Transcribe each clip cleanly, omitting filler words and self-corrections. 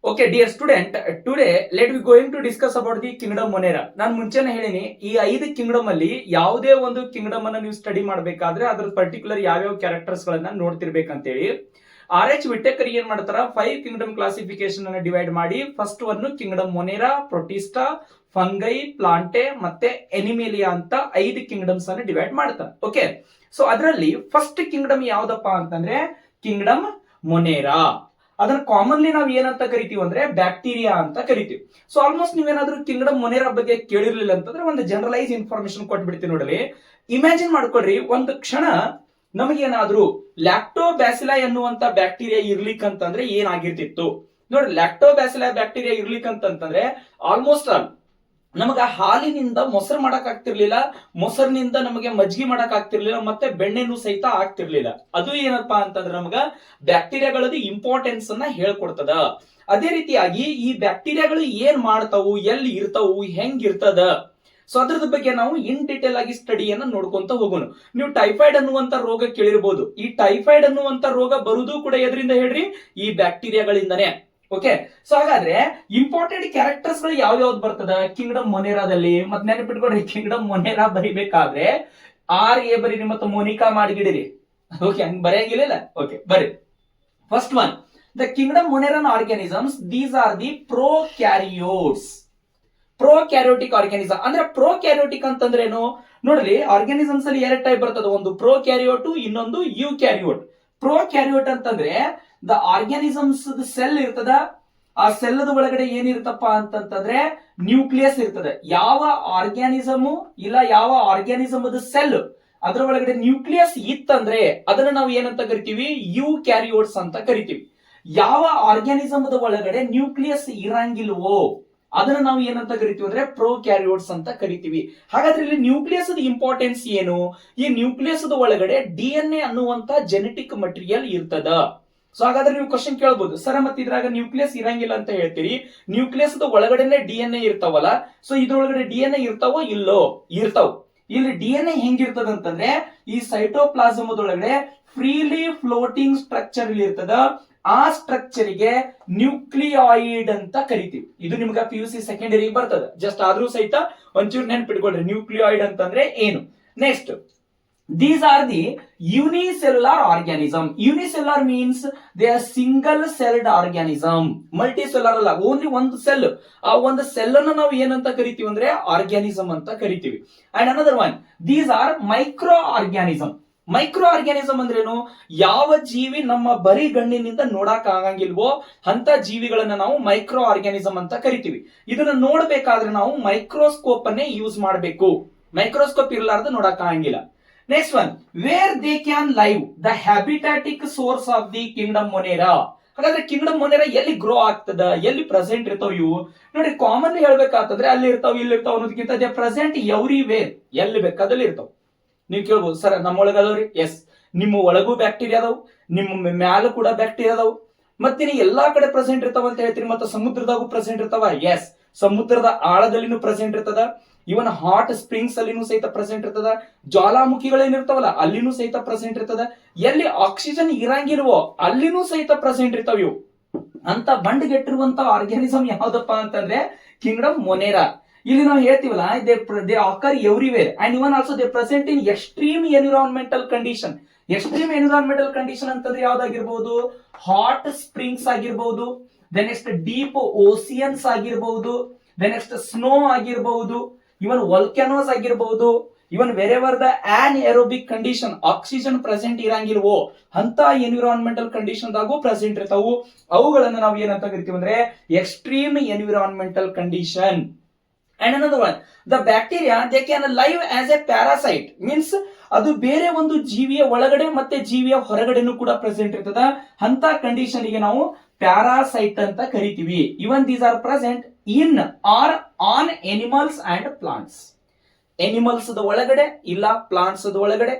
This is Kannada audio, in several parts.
Okay dear student, today let we going to discuss about the kingdom Monera. ನಾನು ಮುಂಚೆನೆ ಹೇಳಿನಿ, ಈ 5 ಕಿಂಗ್ಡಮ್ ಅಲ್ಲಿ ಯಾವುದೇ ಒಂದು ಕಿಂಗ್ಡಮ್ ಅನ್ನ ನೀವು ಸ್ಟಡಿ ಮಾಡಬೇಕಾದ್ರೆ ಅದ್ರ ಪರ್ಟಿಕ್ಯುಲರ್ ಯಾವ್ಯಾವ ಕ್ಯಾರೆಕ್ಟರ್ಸ್ ಗಳನ್ನ ನೋಡ್ತಿರ್ಬೇಕಂತೇಳಿ R.H. ವಿಟೇಕರ್ ಏನ್ ಮಾಡ್ತಾರ, 5 ಕಿಂಗ್ಡಮ್ ಕ್ಲಾಸಿಫಿಕೇಶನ್ ಅನ್ನ ಡಿವೈಡ್ ಮಾಡಿ ಫಸ್ಟ್ ಒಂದು ಕಿಂಗ್ಡಮ್ ಮೊನೇರಾ, ಪ್ರೊಟಿಸ್ಟಾ, ಫಂಗೈ, ಪ್ಲಾಂಟೆ ಮತ್ತೆ ಎನಿಮೇಲಿಯಾ ಅಂತ 5 ಕಿಂಗ್ಡಮ್ಸ್ ಅನ್ನ ಡಿವೈಡ್ ಮಾಡ್ತಾರೆ. ಓಕೆ, ಸೊ ಅದರಲ್ಲಿ ಫಸ್ಟ್ ಕಿಂಗ್ಡಮ್ ಯಾವ್ದಪ್ಪ ಅಂತಂದ್ರೆ ಕಿಂಗ್ಡಮ್ ಮೊನೇರಾ. ಅದನ್ನ ಕಾಮನ್ಲಿ ನಾವು ಏನಂತ ಕರಿತೀವಿ ಅಂದ್ರೆ ಬ್ಯಾಕ್ಟೀರಿಯಾ ಅಂತ ಕರಿತೀವಿ. ಸೊ ಆಲ್ಮೋಸ್ಟ್ ನೀವೇನಾದ್ರೂ ಕಿಂಗ್ಡಮ್ ಮೊನೇರಾ ಬಗ್ಗೆ ಕೇಳಿರ್ಲಿಲ್ಲ ಅಂತಂದ್ರೆ ಒಂದು ಜನರಲೈಸ್ ಇನ್ಫಾರ್ಮೇಶನ್ ಕೊಟ್ಬಿಡ್ತೀನಿ ನೋಡ್ರಿ. ಇಮ್ಯಾಜಿನ್ ಮಾಡ್ಕೊಳ್ರಿ, ಒಂದು ಕ್ಷಣ ನಮಗೇನಾದ್ರೂ ಲ್ಯಾಕ್ಟೋಬ್ಯಾಸಿಲೈ ಅನ್ನುವಂತ ಬ್ಯಾಕ್ಟೀರಿಯಾ ಇರ್ಲಿಕ್ಕಂತಂದ್ರೆ ಏನಾಗಿರ್ತಿತ್ತು ನೋಡ್ರಿ. ಲ್ಯಾಕ್ಟೋಬ್ಯಾಸಿಲೈ ಬ್ಯಾಕ್ಟೀರಿಯಾ ಇರ್ಲಿಕ್ಕಂತಂದ್ರೆ ಆಲ್ಮೋಸ್ಟ್ ಆಲ್ ನಮಗ ಹಾಲಿನಿಂದ ಮೊಸರು ಮಾಡಕ್ ಆಗ್ತಿರ್ಲಿಲ್ಲ, ಮೊಸರಿನಿಂದ ನಮಗೆ ಮಜ್ಜಿಗೆ ಮಾಡಕ್ ಆಗ್ತಿರ್ಲಿಲ್ಲ, ಮತ್ತೆ ಬೆಣ್ಣೆನೂ ಸಹಿತ ಆಗ್ತಿರ್ಲಿಲ್ಲ. ಅದು ಏನಪ್ಪಾ ಅಂತಂದ್ರೆ ನಮಗ ಬ್ಯಾಕ್ಟೀರಿಯಾಗಳದ್ದು ಇಂಪಾರ್ಟೆನ್ಸ್ ಅನ್ನ ಹೇಳ್ಕೊಡ್ತದ. ಅದೇ ರೀತಿಯಾಗಿ ಈ ಬ್ಯಾಕ್ಟೀರಿಯಾಗಳು ಏನ್ ಮಾಡ್ತಾವು, ಎಲ್ಲಿ ಇರ್ತಾವು, ಹೆಂಗ್ ಇರ್ತದ, ಸೊ ಅದ್ರದ ಬಗ್ಗೆ ನಾವು ಇನ್ ಡಿಟೇಲ್ ಆಗಿ ಸ್ಟಡಿಯನ್ನ ನೋಡ್ಕೊಂತ ಹೋಗೋಣ. ನೀವು ಟೈಫಾಯ್ಡ್ ಅನ್ನುವಂತ ರೋಗ ಕೇಳಿರ್ಬೋದು. ಈ ಟೈಫಾಯ್ಡ್ ಅನ್ನುವಂತ ರೋಗ ಬರುವುದು ಕೂಡ ಎದರಿಂದ ಹೇಳ್ರಿ, ಈ ಬ್ಯಾಕ್ಟೀರಿಯಾಗಳಿಂದನೇ. ಓಕೆ, ಸೊ ಹಾಗಾದ್ರೆ ಇಂಪಾರ್ಟೆಂಟ್ ಕ್ಯಾರೆಕ್ಟರ್ಸ್ ಗಳು ಯಾವ ಯಾವ್ದು ಬರ್ತದ ಕಿಂಗ್ಡಮ್ ಮೊನೇರಾದಲ್ಲಿ. ಮತ್ತೆ ನೆನಪಿಟ್ಕೊಡ್ರಿ, ಕಿಂಗ್ಡಮ್ ಮೊನೇರಾ ಬರಿಬೇಕಾದ್ರೆ R.A ಬರೀರಿ ಮತ್ತೆ ಮೋನಿಕಾ ಮಾಡಿಗಿಡಿರಿ. ಓಕೆ, ಹಂಗ್ ಬರೆಯಂಗಿಲ್ಲ. ಓಕೆ, ಬರ್ರಿ. First one, the kingdom Moneran organisms, these are the prokaryotes. Prokaryotic organism ಅಂದ್ರೆ ಪ್ರೋಕ್ಯಾರಿಯೋಟಿಕ್ ಅಂತಂದ್ರೆ ಏನು ನೋಡ್ರಿ, ಆರ್ಗ್ಯಾನಿಸಮ್ಸ್ ಅಲ್ಲಿ 2 ಟೈಪ್ ಬರ್ತದೆ, ಒಂದು ಪ್ರೋಕ್ಯಾರಿಯೋಟ್, ಇನ್ನೊಂದು ಯುಕ್ಯಾರಿಯೋಟ್. ಪ್ರೋಕ್ಯಾರಿಯೋಟ್ ಅಂತಂದ್ರೆ ದ ಆರ್ಗ್ಯಾನಿಸಮ್ಸ್ ಸೆಲ್ ಇರ್ತದ, ಆ ಸೆಲ್ ಒಳಗಡೆ ಏನಿರ್ತಪ್ಪ ಅಂತಂದ್ರೆ ನ್ಯೂಕ್ಲಿಯಸ್ ಇರ್ತದೆ. ಯಾವ ಆರ್ಗ್ಯಾನಿಸಮ್ ಇಲ್ಲ ಯಾವ ಆರ್ಗ್ಯಾನಿಸಮ್ ಸೆಲ್ ಅದರ ಒಳಗಡೆ ನ್ಯೂಕ್ಲಿಯಸ್ ಇತ್ತಂದ್ರೆ ಅದನ್ನ ನಾವು ಏನಂತ ಕರಿತೀವಿ, ಯುಕ್ಯಾರಿಯೋಟ್ಸ್ ಅಂತ ಕರಿತೀವಿ. ಯಾವ ಆರ್ಗ್ಯಾನಿಸಮ್ ಒಳಗಡೆ ನ್ಯೂಕ್ಲಿಯಸ್ ಇರಂಗಿಲ್ವೋ ಅದನ್ನ ನಾವು ಏನಂತ ಕರಿತೀವಿ ಅಂದ್ರೆ ಪ್ರೋಕ್ಯಾರಿಯೋಟ್ಸ್ ಅಂತ ಕರಿತೀವಿ. ಹಾಗಾದ್ರೆ ಇಲ್ಲಿ ನ್ಯೂಕ್ಲಿಯಸ್ ಇಂಪಾರ್ಟೆನ್ಸ್ ಏನು, ಈ ನ್ಯೂಕ್ಲಿಯಸ್ ಒಳಗಡೆ DNA ಅನ್ನುವಂತ ಜೆನೆಟಿಕ್ ಮಟೀರಿಯಲ್ ಇರ್ತದ. ಸೊ ಹಾಗಾದ್ರೆ ನೀವು ಕ್ವಶನ್ ಕೇಳಬಹುದು, ಸರ್ ಮತ್ತೆ ಇದ್ರಾಗ ನ್ಯೂಕ್ಲಿಯಸ್ ಇರಂಗಿಲ್ಲ ಅಂತ ಹೇಳ್ತೀರಿ, ನ್ಯೂಕ್ಲಿಯಸ್ ಒಳಗಡೆನೆ DNA ಇರ್ತಾವಲ್ಲ, ಸೊ ಇದ್ರೊಳಗಡೆ DNA ಇರ್ತಾವೋ ಇಲ್ಲೋ, ಇರ್ತಾವ. ಇಲ್ಲಿ DNA ಹೆಂಗಿರ್ತದ ಅಂತಂದ್ರೆ ಈ ಸೈಟೋಪ್ಲಾಸಮ್ ಒಳಗಡೆ ಫ್ರೀಲಿ ಫ್ಲೋಟಿಂಗ್ ಸ್ಟ್ರಕ್ಚರ್ ಇಲ್ಲಿ ಇರ್ತದ. ಆ ಸ್ಟ್ರಕ್ಚರ್ ಗೆ ನ್ಯೂಕ್ಲಿಯಾಯ್ಡ್ ಅಂತ ಕರಿತೀವಿ. ಇದು ನಿಮ್ಗೆ PUC ಸೆಕೆಂಡರಿ ಬರ್ತದೆ, ಜಸ್ಟ್ ಆದ್ರೂ ಸಹಿತ ಒಂಚೂರು ನೆನ್ಪಿಟ್ಕೊಳ್ರಿ ನ್ಯೂಕ್ಲಿಯಾಯ್ಡ್ ಅಂತಂದ್ರೆ ಏನು. Next, these are the unicellular organism. Unicellular means they are single celled organism. Multicellular ಅಲ್ಲ, ಓನ್ಲಿ ಒಂದು ಸೆಲ್. ಆ ಒಂದು ಸೆಲ್ ಅನ್ನು ನಾವು ಏನಂತ ಕರಿತೀವಿ ಅಂದ್ರೆ ಆರ್ಗ್ಯಾನಿಸಮ್ ಅಂತ ಕರಿತೀವಿ. And another one, these are micro organism. Micro organism ಅಂದ್ರೇನು, ಯಾವ ಜೀವಿ ನಮ್ಮ ಬರಿ ಗಣ್ಣಿನಿಂದ ನೋಡಕ್ ಆಗಂಗಿಲ್ವೋ ಅಂತ ಜೀವಿಗಳನ್ನ ನಾವು ಮೈಕ್ರೋ ಆರ್ಗ್ಯಾನಿಸಮ್ ಅಂತ ಕರಿತೀವಿ. ಇದನ್ನ ನೋಡ್ಬೇಕಾದ್ರೆ ನಾವು ಮೈಕ್ರೋಸ್ಕೋಪ್ ಅನ್ನೇ ಯೂಸ್ ಮಾಡಬೇಕು, ಮೈಕ್ರೋಸ್ಕೋಪ್ ಇರ್ಲಾರ್ದು ನೋಡಕ್ ಆಗಂಗಿಲ್ಲ. Next one, where they can live, the habitatic source of the kingdom Monera. ಹಾಗಾದ್ರೆ ಕಿಂಗ್ಡಮ್ ಮೊನೇರಾ ಎಲ್ಲಿ ಗ್ರೋ ಆಗ್ತದ, ಎಲ್ಲಿ ಪ್ರೆಸೆಂಟ್ ಇರ್ತಾವ ಇವು ನೋಡಿ. ಕಾಮನ್ ಹೇಳ್ಬೇಕಾತಂದ್ರೆ ಅಲ್ಲಿ ಇರ್ತಾವ ಇಲ್ಲಿ ಇರ್ತಾವ ಅನ್ನೋದಕ್ಕಿಂತ ದೇ ಪ್ರೆಸೆಂಟ್ ಎವ್ರಿವೇರ್, ಎಲ್ಲಿ ಬೇಕಾದಲ್ಲಿ ಇರ್ತಾವ. ನೀವು ಕೇಳ್ಬೋದು, ಸರ್ ನಮ್ಮೊಳಗ ಅದಾವ್ರಿ. ಎಸ್, ನಿಮ್ಮ ಒಳಗೂ ಬ್ಯಾಕ್ಟೀರಿಯಾ ಅದಾವ್, ನಿಮ್ಮ ಮ್ಯಾಲ ಕೂಡ ಬ್ಯಾಕ್ಟೀರಿಯಾ ಅದಾವ್. ಮತ್ತೆ ನೀವು ಎಲ್ಲಾ ಕಡೆ ಪ್ರೆಸೆಂಟ್ ಇರ್ತಾವ ಅಂತ ಹೇಳ್ತೀರಿ, ಮತ್ತೆ ಸಮುದ್ರದಾಗೂ ಪ್ರೆಸೆಂಟ್ ಇರ್ತಾವ. ಎಸ್, ಸಮುದ್ರದ ಆಳದಲ್ಲಿನೂ ಪ್ರೆಸೆಂಟ್ ಇರ್ತದ, ಇವನ್ ಹಾಟ್ ಸ್ಪ್ರಿಂಗ್ಸ್ ಅಲ್ಲಿನೂ ಸಹಿತ ಪ್ರೆಸೆಂಟ್ ಇರ್ತದ, ಜ್ವಾಲಾಮುಖಿಗಳೇನಿರ್ತಾವಲ್ಲ ಅಲ್ಲಿನೂ ಸಹಿತ ಪ್ರೆಸೆಂಟ್ ಇರ್ತದ, ಎಲ್ಲಿ ಆಕ್ಸಿಜನ್ ಇರಂಗಿಲ್ವೋ ಅಲ್ಲಿನೂ ಸಹಿತ ಪ್ರೆಸೆಂಟ್ ಇರ್ತಾವ. ಇವು ಅಂತ ಬಂಡ್ಗೆಟ್ಟಿರುವಂತ ಆರ್ಗ್ಯಾನಿಸಮ್ ಯಾವ್ದಪ್ಪ ಅಂತಂದ್ರೆ ಕಿಂಗ್ಡಮ್ ಮೊನೇರಾ. ಇಲ್ಲಿ ನಾವು ಹೇಳ್ತೀವಲ್ಲ, they occur everywhere and even also they present in extreme environmental condition. Extreme environmental condition ಅಂತಂದ್ರೆ ಯಾವ್ದಾಗಿರ್ಬಹುದು, ಹಾಟ್ ಸ್ಪ್ರಿಂಗ್ಸ್ ಆಗಿರ್ಬಹುದು, ದೆನ್ ನೆಕ್ಸ್ಟ್ ಡೀಪ್ ಓಸಿಯನ್ಸ್ ಆಗಿರ್ಬಹುದು, ದೆನ್ ನೆಕ್ಸ್ಟ್ ಸ್ನೋ ಆಗಿರ್ಬಹುದು, ಇವನ್ ವಲ್ಕ್ಯಾನೋಸ್ ಆಗಿರ್ಬಹುದು, even wherever the anaerobic condition oxygen present ಇರಂಗಿಲ್ವೋ ಅಂತ ಎನ್ವಿರಾನ್ಮೆಂಟಲ್ ಕಂಡೀಷನ್ ದಾಗೂ ಪ್ರೆಸೆಂಟ್ ಇರ್ತಾವು. ಅವುಗಳನ್ನ ನಾವು ಏನಂತ ಕರಿತೀವಿ ಅಂದ್ರೆ extreme environmental condition. And another one, the bacteria they can live as a parasite, means ಅದು ಬೇರೆ ಒಂದು ಜೀವಿಯ ಒಳಗಡೆ ಮತ್ತೆ ಜೀವಿಯ ಹೊರಗಡೆನೂ ಕೂಡ ಪ್ರೆಸೆಂಟ್ ಇರ್ತದ. ಅಂತ ಕಂಡೀಷನ್ ಗೆ ನಾವು ಪ್ಯಾರಾಸೈಟ್ ಅಂತ ಕರಿತೀವಿ. Even these are present in are on animals and plants. Animals ಒಳಗಡೆ ಇಲ್ಲ ಪ್ಲಾಂಟ್ಸ್ ಒಳಗಡೆ,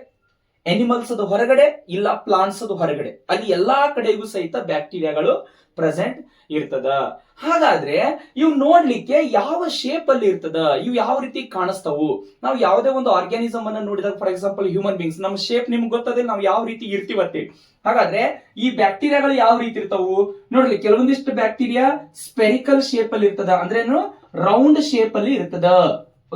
ಎನಿಮಲ್ಸ್ ಅದು ಹೊರಗಡೆ ಇಲ್ಲ ಪ್ಲಾಂಟ್ಸ್ ಅದು ಹೊರಗಡೆ, ಅಲ್ಲಿ ಎಲ್ಲಾ ಕಡೆಗೂ ಸಹಿತ ಬ್ಯಾಕ್ಟೀರಿಯಾಗಳು ಪ್ರೆಸೆಂಟ್ ಇರ್ತದ. ಹಾಗಾದ್ರೆ ಇವು ನೋಡ್ಲಿಕ್ಕೆ ಯಾವ ಶೇಪ್ ಅಲ್ಲಿ ಇರ್ತದ, ಇವು ಯಾವ ರೀತಿ ಕಾಣಿಸ್ತಾವು? ನಾವು ಯಾವುದೇ ಒಂದು ಆರ್ಗ್ಯಾನಿಸಮ್ ಅನ್ನ ನೋಡಿದಾಗ, ಫಾರ್ ಎಕ್ಸಾಂಪಲ್ ಹ್ಯೂಮನ್ ಬೀಂಗ್ಸ್, ನಮ್ಮ ಶೇಪ್ ನಿಮ್ಗೆ ಗೊತ್ತದಿಲ್ಲ ನಾವು ಯಾವ ರೀತಿ ಇರ್ತೀವತ್ತೆ. ಹಾಗಾದ್ರೆ ಈ ಬ್ಯಾಕ್ಟೀರಿಯಾಗಳು ಯಾವ ರೀತಿ ಇರ್ತಾವು ನೋಡ್ಲಿ, ಕೆಲವೊಂದಿಷ್ಟು ಬ್ಯಾಕ್ಟೀರಿಯಾ ಸ್ಪೆರಿಕಲ್ ಶೇಪ್ ಅಲ್ಲಿ ಇರ್ತದ, ಅಂದ್ರೆ ರೌಂಡ್ ಶೇಪ್ ಅಲ್ಲಿ ಇರ್ತದ.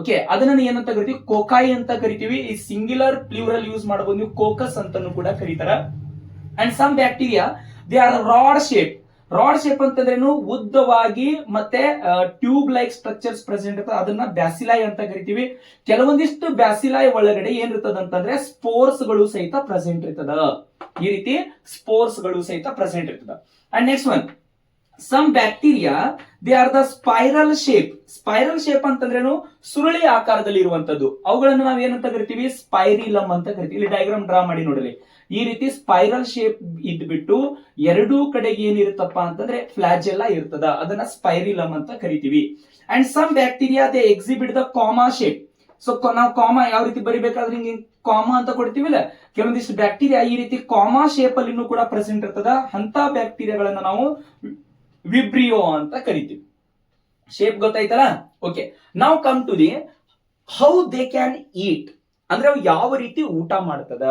ಓಕೆ, ಅದನ್ನ ಏನಂತ ಕರಿತೀವಿ? ಕೋಕಾಯಿ ಅಂತ ಕರಿತೀವಿ. ಈ ಸಿಂಗ್ಯುಲರ್ ಪ್ಲೂರಲ್ ಯೂಸ್ ಮಾಡಬಹುದು, ನೀವು ಕೋಕಸ್ ಅಂತಾನು ಕೂಡ ಕರೀತಾರ. And some bacteria they are rod shape. Rod shape ಅಂತಂದ್ರೇನು? ಉದ್ದವಾಗಿ ಮತ್ತೆ ಟ್ಯೂಬ್ ಲೈಕ್ ಸ್ಟ್ರಕ್ಚರ್ಸ್ ಪ್ರೆಸೆಂಟ್ ಇರ್ತದೆ, ಅದನ್ನ ಬ್ಯಾಸಿಲಾಯ್ ಅಂತ ಕರಿತೀವಿ. ಕೆಲವೊಂದಿಷ್ಟು ಬ್ಯಾಸಿಲಾಯ್ ಒಳಗಡೆ ಏನಿರ್ತದ ಅಂತಂದ್ರೆ ಸ್ಪೋರ್ಸ್ ಗಳು ಸಹಿತ ಪ್ರೆಸೆಂಟ್ ಇರ್ತದ. ಈ ರೀತಿ ಸ್ಪೋರ್ಸ್ ಗಳು ಸಹಿತ ಪ್ರೆಸೆಂಟ್ ಇರ್ತದ. And next one, some bacteria they are the spiral shape. Spiral shape ಅಂತಂದ್ರೇನು? ಸುರುಳಿ ಆಕಾರದಲ್ಲಿ ಇರುವಂತದ್ದು. ಅವುಗಳನ್ನು ನಾವು ಏನಂತ ಕರಿತೀವಿ? ಸ್ಪೈರಿಲಮ್ ಅಂತ ಕರಿತೀವಿ. ಇಲ್ಲಿ ಡಯಾಗ್ರಾಮ್ ಡ್ರಾ ಮಾಡಿ ನೋಡ್ರಿ. ಈ ರೀತಿ ಸ್ಪೈರಲ್ ಶೇಪ್ ಇದ್ಬಿಟ್ಟು ಎರಡೂ ಕಡೆಗೆ ಏನಿರುತ್ತಪ್ಪ ಅಂತಂದ್ರೆ ಫ್ಲಾಜೆಲ್ಲಾ ಇರ್ತದ, ಅದನ್ನ ಸ್ಪೈರಿಲಮ್ ಅಂತ ಕರಿತೀವಿ. And some bacteria they exhibit the comma shape. So ನಾವು ಕಾಮಾ ಯಾವ ರೀತಿ ಬರಿಬೇಕಾದ್ರೆ ಹಿಂಗೆ ಕಾಮಾ ಅಂತ ಕೊಡ್ತೀವಿಲ್ಲ, ಕೆಲವೊಂದಿಷ್ಟು ಬ್ಯಾಕ್ಟೀರಿಯಾ ಈ ರೀತಿ ಕಾಮಾ ಶೇಪ್ ಅಲ್ಲಿ ಕೂಡ ಪ್ರೆಸೆಂಟ್ ಇರ್ತದ. ಅಂತ ಬ್ಯಾಕ್ಟೀರಿಯಾಗಳನ್ನ ನಾವು ವಿಬ್ರಿಯೋ ಅಂತ ಕರಿತೀವಿ. ಶೇಪ್ ಗೊತ್ತಾಯ್ತಲ್ಲ? ಓಕೆ, ನಾವು come to the how they can eat. ಅಂದ್ರೆ ಅವು ಯಾವ ರೀತಿ ಊಟ ಮಾಡ್ತದ.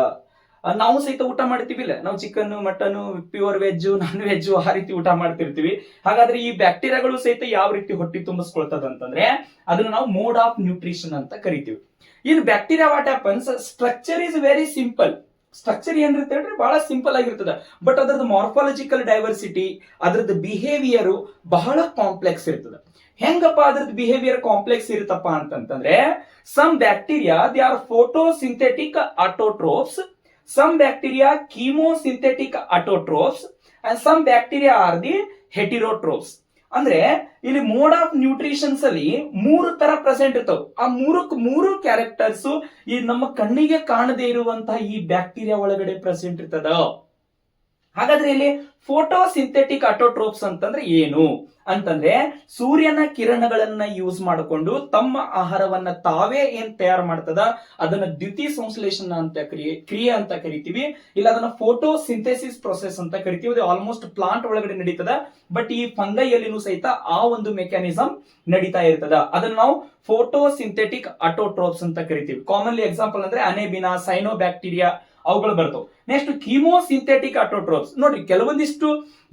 ನಾವು ಸಹಿತ ಊಟ ಮಾಡ್ತೀವಿಲ್ಲ, ನಾವು chicken, mutton, pure veg, non veg ಆ ರೀತಿ ಊಟ ಮಾಡ್ತಿರ್ತೀವಿ. ಹಾಗಾದ್ರೆ ಈ ಬ್ಯಾಕ್ಟೀರಿಯಾಗಳು ಸಹಿತ ಯಾವ ರೀತಿ ಹೊಟ್ಟಿ ತುಂಬಿಸ್ಕೊಳ್ತದ ಅಂತಂದ್ರೆ ಅದನ್ನ ನಾವು ಮೋಡ್ ಆಫ್ ನ್ಯೂಟ್ರಿಷನ್ ಅಂತ ಕರಿತೀವಿ. In bacteria what happens, structure is very simple. Structure ಏನಿರುತ್ತೆ ಹೇಳ್ರಿ, ಬಹಳ ಸಿಂಪಲ್ ಆಗಿರ್ತದ. ಬಟ್ ಅದ್ರದ್ದು ಮಾರ್ಫಾಲಜಿಕಲ್ ಡೈವರ್ಸಿಟಿ, ಅದ್ರದ್ದು ಬಿಹೇವಿಯರ್ ಬಹಳ ಕಾಂಪ್ಲೆಕ್ಸ್ ಇರ್ತದ. ಹೆಂಗಪ್ಪ ಅದ್ರದ್ದು ಬಿಹೇವಿಯರ್ ಕಾಂಪ್ಲೆಕ್ಸ್ ಇರುತ್ತಪ್ಪ ಅಂತಂದ್ರೆ, some bacteria they are photosynthetic autotrophs, some bacteria chemosynthetic autotrophs, and some bacteria are the heterotrophs. ಅಂದ್ರೆ ಇಲ್ಲಿ ಮೋಡ್ ಆಫ್ ನ್ಯೂಟ್ರಿಷನ್ಸ್ ಅಲ್ಲಿ 3 ತರ ಪ್ರೆಸೆಂಟ್ ಇರ್ತಾವ. ಆ ಮೂರು ಕ್ಯಾರೆಕ್ಟರ್ಸ್ ಈ ನಮ್ಮ ಕಣ್ಣಿಗೆ ಕಾಣದೇ ಇರುವಂತಹ ಈ ಬ್ಯಾಕ್ಟೀರಿಯಾ ಒಳಗಡೆ ಪ್ರೆಸೆಂಟ್ ಇರ್ತದ. ಹಾಗಾದ್ರೆ ಇಲ್ಲಿ ಫೋಟೋಸಿಂಥೆಟಿಕ್ ಆಟೋಟ್ರೋಪ್ಸ್ ಅಂತಂದ್ರೆ ಏನು ಅಂತಂದ್ರೆ, ಸೂರ್ಯನ ಕಿರಣಗಳನ್ನ ಯೂಸ್ ಮಾಡಿಕೊಂಡು ತಮ್ಮ ಆಹಾರವನ್ನ ತಾವೇ ಏನ್ ತಯಾರು ಮಾಡ್ತದ ಅದನ್ನ ದ್ಯುತಿ ಸಂಶ್ಲೇಷಣ ಅಂತ ಕ್ರಿಯೆ ಅಂತ ಕರಿತೀವಿ. ಇಲ್ಲ ಅದನ್ನ ಫೋಟೋ ಸಿಂಥೆಸಿಸ್ ಪ್ರೊಸೆಸ್ ಅಂತ ಕರಿತೀವಿ. ಅದು ಆಲ್ಮೋಸ್ಟ್ ಪ್ಲಾಂಟ್ ಒಳಗಡೆ ನಡೀತದ. ಬಟ್ ಈ ಫಂಗೈಯಲ್ಲಿನೂ ಸಹಿತ ಆ ಒಂದು ಮೆಕ್ಯಾನಿಸಮ್ ನಡೀತಾ ಇರ್ತದ. ಅದನ್ನ ನಾವು ಫೋಟೋ ಸಿಂಥೆಟಿಕ್ ಆಟೋಟ್ರೋಪ್ಸ್ ಅಂತ ಕರಿತೀವಿ. ಕಾಮನ್ಲಿ ಎಕ್ಸಾಂಪಲ್ ಅಂದ್ರೆ ಅನೇಬಿನಾ, ಸೈನೋ ಬ್ಯಾಕ್ಟೀರಿಯಾ ಅವುಗಳು ಬರ್ತಾವ. Next chemosynthetic autotrophs. ನೋಡ್ರಿ, ಕೆಲವೊಂದಿಷ್ಟು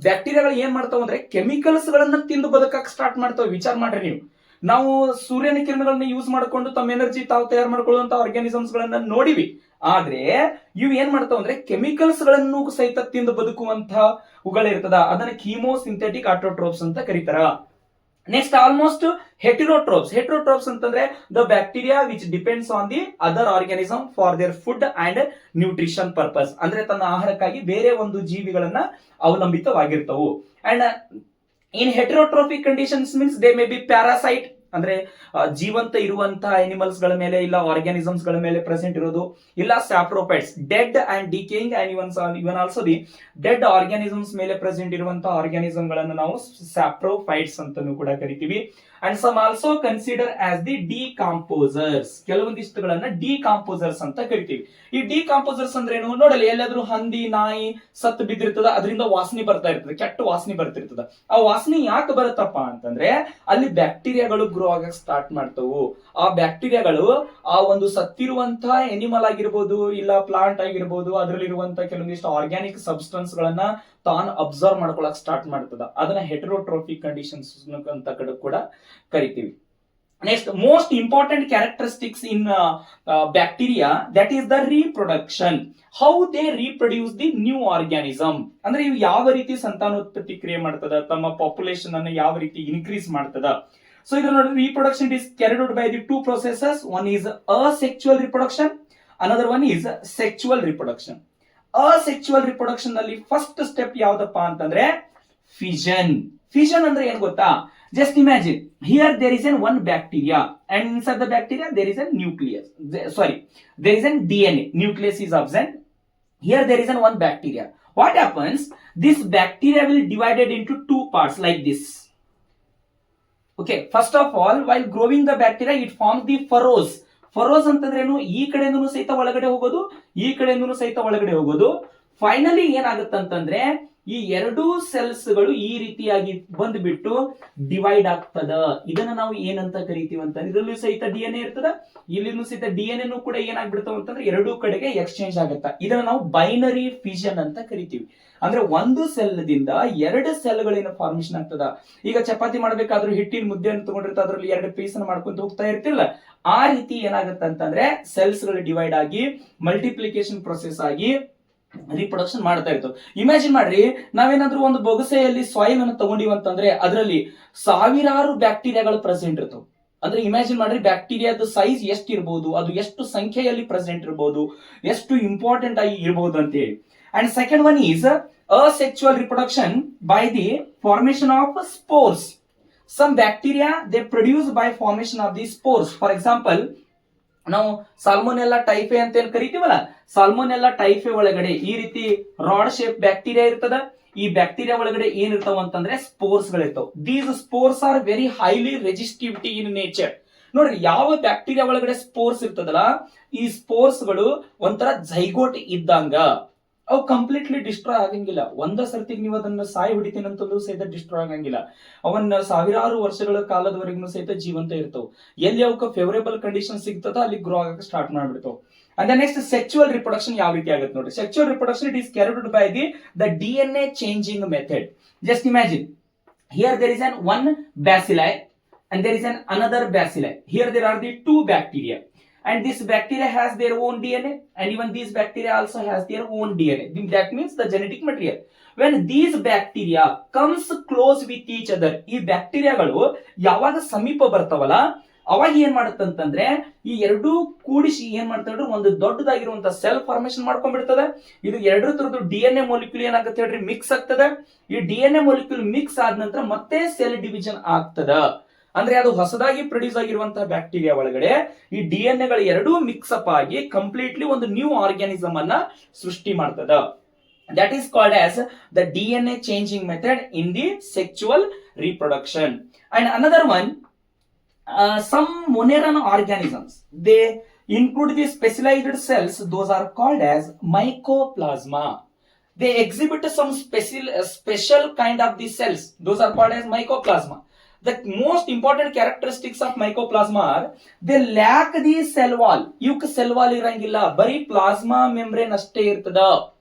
ಬ್ಯಾಕ್ಟೀರಿಯಾಗಳು ಏನ್ ಮಾಡ್ತಾವ ಅಂದ್ರೆ ಕೆಮಿಕಲ್ಸ್ ಗಳನ್ನ ತಿಂದು ಬದುಕಕ್ಕೆ ಸ್ಟಾರ್ಟ್ ಮಾಡ್ತಾವ. ವಿಚಾರ ಮಾಡ್ರಿ ನೀವು, ನಾವು ಸೂರ್ಯನ ಕಿರಣಗಳನ್ನ ಯೂಸ್ ಮಾಡ್ಕೊಂಡು ತಮ್ಮ ಎನರ್ಜಿ ತಾವು ತಯಾರು ಮಾಡ್ಕೊಳ್ಳುವಂತ ಆರ್ಗ್ಯಾನಿಸಮ್ಸ್ ಗಳನ್ನ ನೋಡಿವಿ. ಆದ್ರೆ ಇವು ಏನ್ ಮಾಡ್ತಾವ ಅಂದ್ರೆ ಕೆಮಿಕಲ್ಸ್ ಗಳನ್ನು ಸಹಿತ ತಿಂದು ಬದುಕುವಂತಹ ಉಗಳಿರ್ತದ. ಅದನ್ನ ಕೀಮೋಸಿಂಥೆಟಿಕ್ ಆಟೋಟ್ರೋಪ್ಸ್ ಅಂತ ಕರೀತಾರ. Next almost heterotrophs. ಹೆಟೆರೋಟ್ರೋಪ್ಸ್ ಅಂತಂದ್ರೆ the bacteria which depends on the other organism for their food and nutrition purpose. ಅಂದ್ರೆ ತನ್ನ ಆಹಾರಕ್ಕಾಗಿ ಬೇರೆ ಒಂದು ಜೀವಿಗಳನ್ನ ಅವಲಂಬಿತವಾಗಿರ್ತವು. And in heterotrophic conditions means they may be parasite, ಅಂದ್ರೆ ಜೀವಂತ ಇರುವಂತಹ ಅನಿಮಲ್ಸ್ ಗಳ ಮೇಲೆ ಇಲ್ಲ ಆರ್ಗ್ಯಾನಿಸಮ್ಸ್ ಗಳ ಮೇಲೆ ಪ್ರೆಸೆಂಟ್ ಇರೋದು. ಇಲ್ಲ saprophytes, dead and decaying and even also the dead organisms ಮೇಲೆ ಪ್ರೆಸೆಂಟ್ ಇರುವಂತಹ ಆರ್ಗ್ಯಾನಿಸಮ್ ಗಳನ್ನು ನಾವು ಸ್ಯಾಪ್ರೋಫೈಟ್ಸ್ ಅಂತಾನೂ ಕೂಡ ಕರಿತೀವಿ. And some also consider as the decomposers. ಕೆಲವೊಂದಿಷ್ಟುಗಳನ್ನ ಡಿಕಾಂಪೋಸರ್ಸ್ ಅಂತ ಕರಿತೀವಿ. ಈ ಡಿಕಾಂಪೋಸರ್ಸ್ ಅಂದ್ರೆ ಏನು ನೋಡಲಿ, ಎಲ್ಲಾದ್ರೂ ಹಂದಿ, ನಾಯಿ ಸತ್ತು ಬಿದ್ದಿರ್ತದ, ಅದರಿಂದ ವಾಸನೆ ಬರ್ತಾ ಇರ್ತದೆ, ಕೆಟ್ಟ ವಾಸನೆ ಬರ್ತಿರ್ತದ. ಆ ವಾಸನೆ ಯಾಕೆ ಬರುತ್ತಪ್ಪ ಅಂತಂದ್ರೆ ಅಲ್ಲಿ ಬ್ಯಾಕ್ಟೀರಿಯಾಗಳು ಗ್ರೋ ಆಗಕ್ ಸ್ಟಾರ್ಟ್ ಮಾಡ್ತವು. ಆ ಬ್ಯಾಕ್ಟೀರಿಯಾಗಳು ಆ ಒಂದು ಸತ್ತಿರುವಂತಹ ಎನಿಮಲ್ ಆಗಿರ್ಬೋದು ಇಲ್ಲ ಪ್ಲಾಂಟ್ ಆಗಿರ್ಬೋದು, ಅದರಲ್ಲಿರುವಂತಹ ಕೆಲವೊಂದಿಷ್ಟು ಆರ್ಗ್ಯಾನಿಕ್ ಸಬ್ಸ್ಟೆನ್ಸ್ ಗಳನ್ನ ತಾನು ಅಬ್ಸರ್ವ್ ಮಾಡ್ಕೊಳಕ್ ಸ್ಟಾರ್ಟ್ ಮಾಡ್ತದ. ಅದನ್ನ ಹೆಟೆರೋಟ್ರೋಫಿಕ್ ಕಂಡೀಷನ್ಸ್ ಅಂತ ಕೂಡ ಕರಿತೀವಿ. Next most important characteristics in bacteria that is the reproduction. How they reproduce the new organism. ಅಂದ್ರೆ ಇವು ಯಾವ ರೀತಿ ಸಂತಾನೋತ್ಪತ್ತಿ ಕ್ರಿಯೆ ಮಾಡ್ತದ, ತಮ್ಮ ಪಾಪ್ಯುಲೇಷನ್ ಅನ್ನು ಯಾವ ರೀತಿ ಇನ್ಕ್ರೀಸ್ ಮಾಡ್ತದ. ಸೊ ಇದ್ರ ನೋಡಿ, reproduction is carried out by the two processes. One is asexual reproduction, another one is sexual reproduction. Asexual reproduction ನಲ್ಲಿ ಫಸ್ಟ್ ಸ್ಟೆಪ್ ಯಾವ್ದಪ್ಪ ಅಂತಂದ್ರೆ ಫಿಷನ್. ಫಿಷನ್ ಅಂದ್ರೆ ಏನ್ ಗೊತ್ತಾ? Just imagine here there is one bacteria and inside the bacteria there is a nucleus. There is a DNA. Nucleus is absent. Here there is one bacteria. What happens? This bacteria will divided into two parts like this. Okay, first of all, while growing the bacteria, it forms the furrows. ಫರೋಸ್ ಅಂತಂದ್ರೇನು, ಈ ಕಡೆಯಿಂದನೂ ಸಹಿತ ಒಳಗಡೆ ಹೋಗೋದು, ಈ ಕಡೆಯಿಂದನೂ ಸಹಿತ ಒಳಗಡೆ ಹೋಗೋದು. ಫೈನಲಿ ಏನಾಗುತ್ತಂತಂದ್ರೆ ಈ ಎರಡೂ ಸೆಲ್ಸ್ ಗಳು ಈ ರೀತಿಯಾಗಿ ಬಂದ್ಬಿಟ್ಟು ಡಿವೈಡ್ ಆಗ್ತದ. ಇದನ್ನ ನಾವು ಏನಂತ ಕರಿತೀವಿ ಅಂತ, ಇದರಲ್ಲೂ ಸಹಿತ ಡಿಎನ್ಎ ಇರ್ತದ, ಇಲ್ಲಿನೂ ಸಹಿತ ಡಿಎನ್ಎ ಕೂಡ ಏನಾಗ್ಬಿಡ್ತಾವ ಅಂತಂದ್ರೆ ಎರಡೂ ಕಡೆಗೆ ಎಕ್ಸ್ಚೇಂಜ್ ಆಗುತ್ತಾ. ಇದನ್ನ ನಾವು ಬೈನರಿ ಫಿಷನ್ ಅಂತ ಕರಿತೀವಿ. ಅಂದ್ರೆ ಒಂದು ಸೆಲ್ ದಿಂದ ಎರಡು ಸೆಲ್ ಗಳೇನು ಫಾರ್ಮೇಶನ್ ಆಗ್ತದ. ಈಗ ಚಪಾತಿ ಮಾಡ್ಬೇಕಾದ್ರೂ ಹಿಟ್ಟಿನ ಮುದ್ದೆಯನ್ನು ತಗೊಂಡಿರ್ತಾ ಅದ್ರಲ್ಲಿ ಎರಡು ಪೀಸ್ ಮಾಡ್ಕೊಂತ ಹೋಗ್ತಾ ಇರ್ತಿಲ್ಲ, ಆ ರೀತಿ ಏನಾಗುತ್ತೆ ಅಂತಂದ್ರೆ ಸೆಲ್ಸ್ ಗಳು ಡಿವೈಡ್ ಆಗಿ ಮಲ್ಟಿಪ್ಲಿಕೇಶನ್ ಪ್ರೊಸೆಸ್ ಆಗಿ ರಿಪ್ರೊಡಕ್ಷನ್ ಮಾಡ್ತಾ ಇರ್ತವೆ. ಇಮ್ಯಾಜಿನ್ ಮಾಡ್ರಿ, ನಾವೇನಾದ್ರೂ ಒಂದು ಬೊಗಸೆಯಲ್ಲಿ ಸಾಯಿಲ್ ಅನ್ನು ತಗೊಂಡಿವಿ ಅಂತಂದ್ರೆ ಅದರಲ್ಲಿ ಸಾವಿರಾರು ಬ್ಯಾಕ್ಟೀರಿಯಾಗಳು ಪ್ರೆಸೆಂಟ್ ಇರ್ತವೆ. ಅಂದ್ರೆ ಇಮ್ಯಾಜಿನ್ ಮಾಡ್ರಿ, ಬ್ಯಾಕ್ಟೀರಿಯಾದ ಸೈಜ್ ಎಷ್ಟು ಇರಬಹುದು, ಅದು ಎಷ್ಟು ಸಂಖ್ಯೆಯಲ್ಲಿ ಪ್ರೆಸೆಂಟ್ ಇರಬಹುದು, ಎಷ್ಟು ಇಂಪಾರ್ಟೆಂಟ್ ಆಗಿ ಇರಬಹುದು ಅಂತ ಹೇಳಿ. And second one is asexual reproduction by the formation of spores. Some bacteria they produce by formation of these spores. For example, ನಾವು ಸಾಲ್ಮೋನೆಲ್ಲಾ ಟೈಫೆ ಅಂತ ಏನ್ ಕರಿತೀವಲ್ಲ, ಸಾಲ್ಮೋನೆಲ್ಲಾ ಟೈಫೆ ಒಳಗಡೆ ಈ ರೀತಿ ರಾಡ್ ಶೇಪ್ ಬ್ಯಾಕ್ಟೀರಿಯಾ ಇರ್ತದ. ಈ ಬ್ಯಾಕ್ಟೀರಿಯಾ ಒಳಗಡೆ ಏನಿರ್ತಾವ ಅಂತಂದ್ರೆ ಸ್ಪೋರ್ಸ್ ಗಳಿರ್ತಾವ. These spores are very highly resistivity in nature. ನೋಡ್ರಿ, ಯಾವ ಬ್ಯಾಕ್ಟೀರಿಯಾ ಒಳಗಡೆ ಸ್ಪೋರ್ಸ್ ಇರ್ತದಲ್ಲ, ಈ ಸ್ಪೋರ್ಸ್ ಗಳು ಒಂಥರ ಜೈಗೋಟ್ ಇದ್ದಂಗ, ಅವು ಕಂಪ್ಲೀಟ್ಲಿ ಡಿಸ್ಟ್ರಾಯ್ ಆಗಂಗಿಲ್ಲ. ಒಂದ ಸರ್ತಿಗೆ ನೀವು ಅದನ್ನ ಸಾಯಿ ಹೊಡಿತೀನಿ ಅಂತಂದ್ರೂ ಸಹಿತ ಡಿಸ್ಟ್ರಾಯ್ ಆಗಂಗಿಲ್ಲ. ಅವನ್ನ ಸಾವಿರಾರು ವರ್ಷಗಳ ಕಾಲದವರೆಗೂ ಸಹಿತ ಜೀವಂತ ಇರ್ತಾವ. ಎಲ್ಲಿ ಅವಕ್ಕೆ ಫೇವರೇಬಲ್ ಕಂಡೀಷನ್ ಸಿಗ್ತದ ಅಲ್ಲಿ ಗ್ರೋ ಆಗಕ್ಕೆ ಸ್ಟಾರ್ಟ್ ಮಾಡ್ಬಿಡ್ತಾವ. ಅಂಡ್ ನೆಕ್ಸ್ಟ್ ಸೆಕ್ಚುವಲ್ ರಿಪ್ರೊಡಕ್ಷನ್ ಯಾವ ರೀತಿ ಆಗುತ್ತೆ ನೋಡ್ರಿ. Sexual reproduction it is carried by the DNA changing method. Just imagine, here there is one bacilli and there is another bacilli. Here there are the two bacteria. And this bacteria has their own DNA, and even these bacteria also has their own DNA. That means the genetic material. When these bacteria comes close with each other, ಈ ಬ್ಯಾಕ್ಟೀರಿಯಾಗಳು ಯಾವಾಗ ಸಮೀಪ ಬರ್ತಾವಲ್ಲ ಅವಾಗ ಏನ್ ಮಾಡುತ್ತಂತಂದ್ರೆ ಈ ಎರಡೂ ಕೂಡಿಸಿ ಏನ್ ಮಾಡ್ತಾರೆ, ಒಂದು ದೊಡ್ಡದಾಗಿರುವಂತ ಸೆಲ್ ಫಾರ್ಮೇಶನ್ ಮಾಡ್ಕೊಂಡ್ಬಿಡ್ತದೆ. ಇದು ಎರಡರ ತರದ್ದು DNA ಮೊಲಿಕ್ಯೂಲ್ ಏನಾಗುತ್ತೆ ಹೇಳ್ರಿ, ಮಿಕ್ಸ್ ಆಗ್ತದೆ. ಈ DNA ಮೊಲಿಕ್ಯೂಲ್ ಮಿಕ್ಸ್ ಆದ ನಂತರ ಮತ್ತೆ ಸೆಲ್ ಡಿವಿಷನ್ ಆಗ್ತದ. ಅಂದ್ರೆ ಅದು ಹೊಸದಾಗಿ ಪ್ರೊಡ್ಯೂಸ್ ಆಗಿರುವಂತಹ ಬ್ಯಾಕ್ಟೀರಿಯಾ ಒಳಗಡೆ ಈ DNA ಗಳು ಎರಡೂ ಮಿಕ್ಸ್ ಅಪ್ ಆಗಿ ಕಂಪ್ಲೀಟ್ಲಿ ಒಂದು ನ್ಯೂ ಆರ್ಗ್ಯಾನಿಸಮ್ ಅನ್ನ ಸೃಷ್ಟಿ ಮಾಡ್ತದ. That is called as the DNA changing method in the sexual reproduction. And another one, some Monera organisms they include the specialized cells. Those are called as mycoplasma. They exhibit some special kind of the cells. Those are called as mycoplasma. The most important characteristics of mycoplasma are they lack the cell wall. ಇವಕ್ಕೆ ಸೆಲ್ ವಾಲ್ ಇರಂಗಿಲ್ಲ, ಬರೀ ಪ್ಲಾಸ್ಮಾ ಮೆಂಬ್ರೇನ್ ಅಷ್ಟೇ ಇರ್ತದ.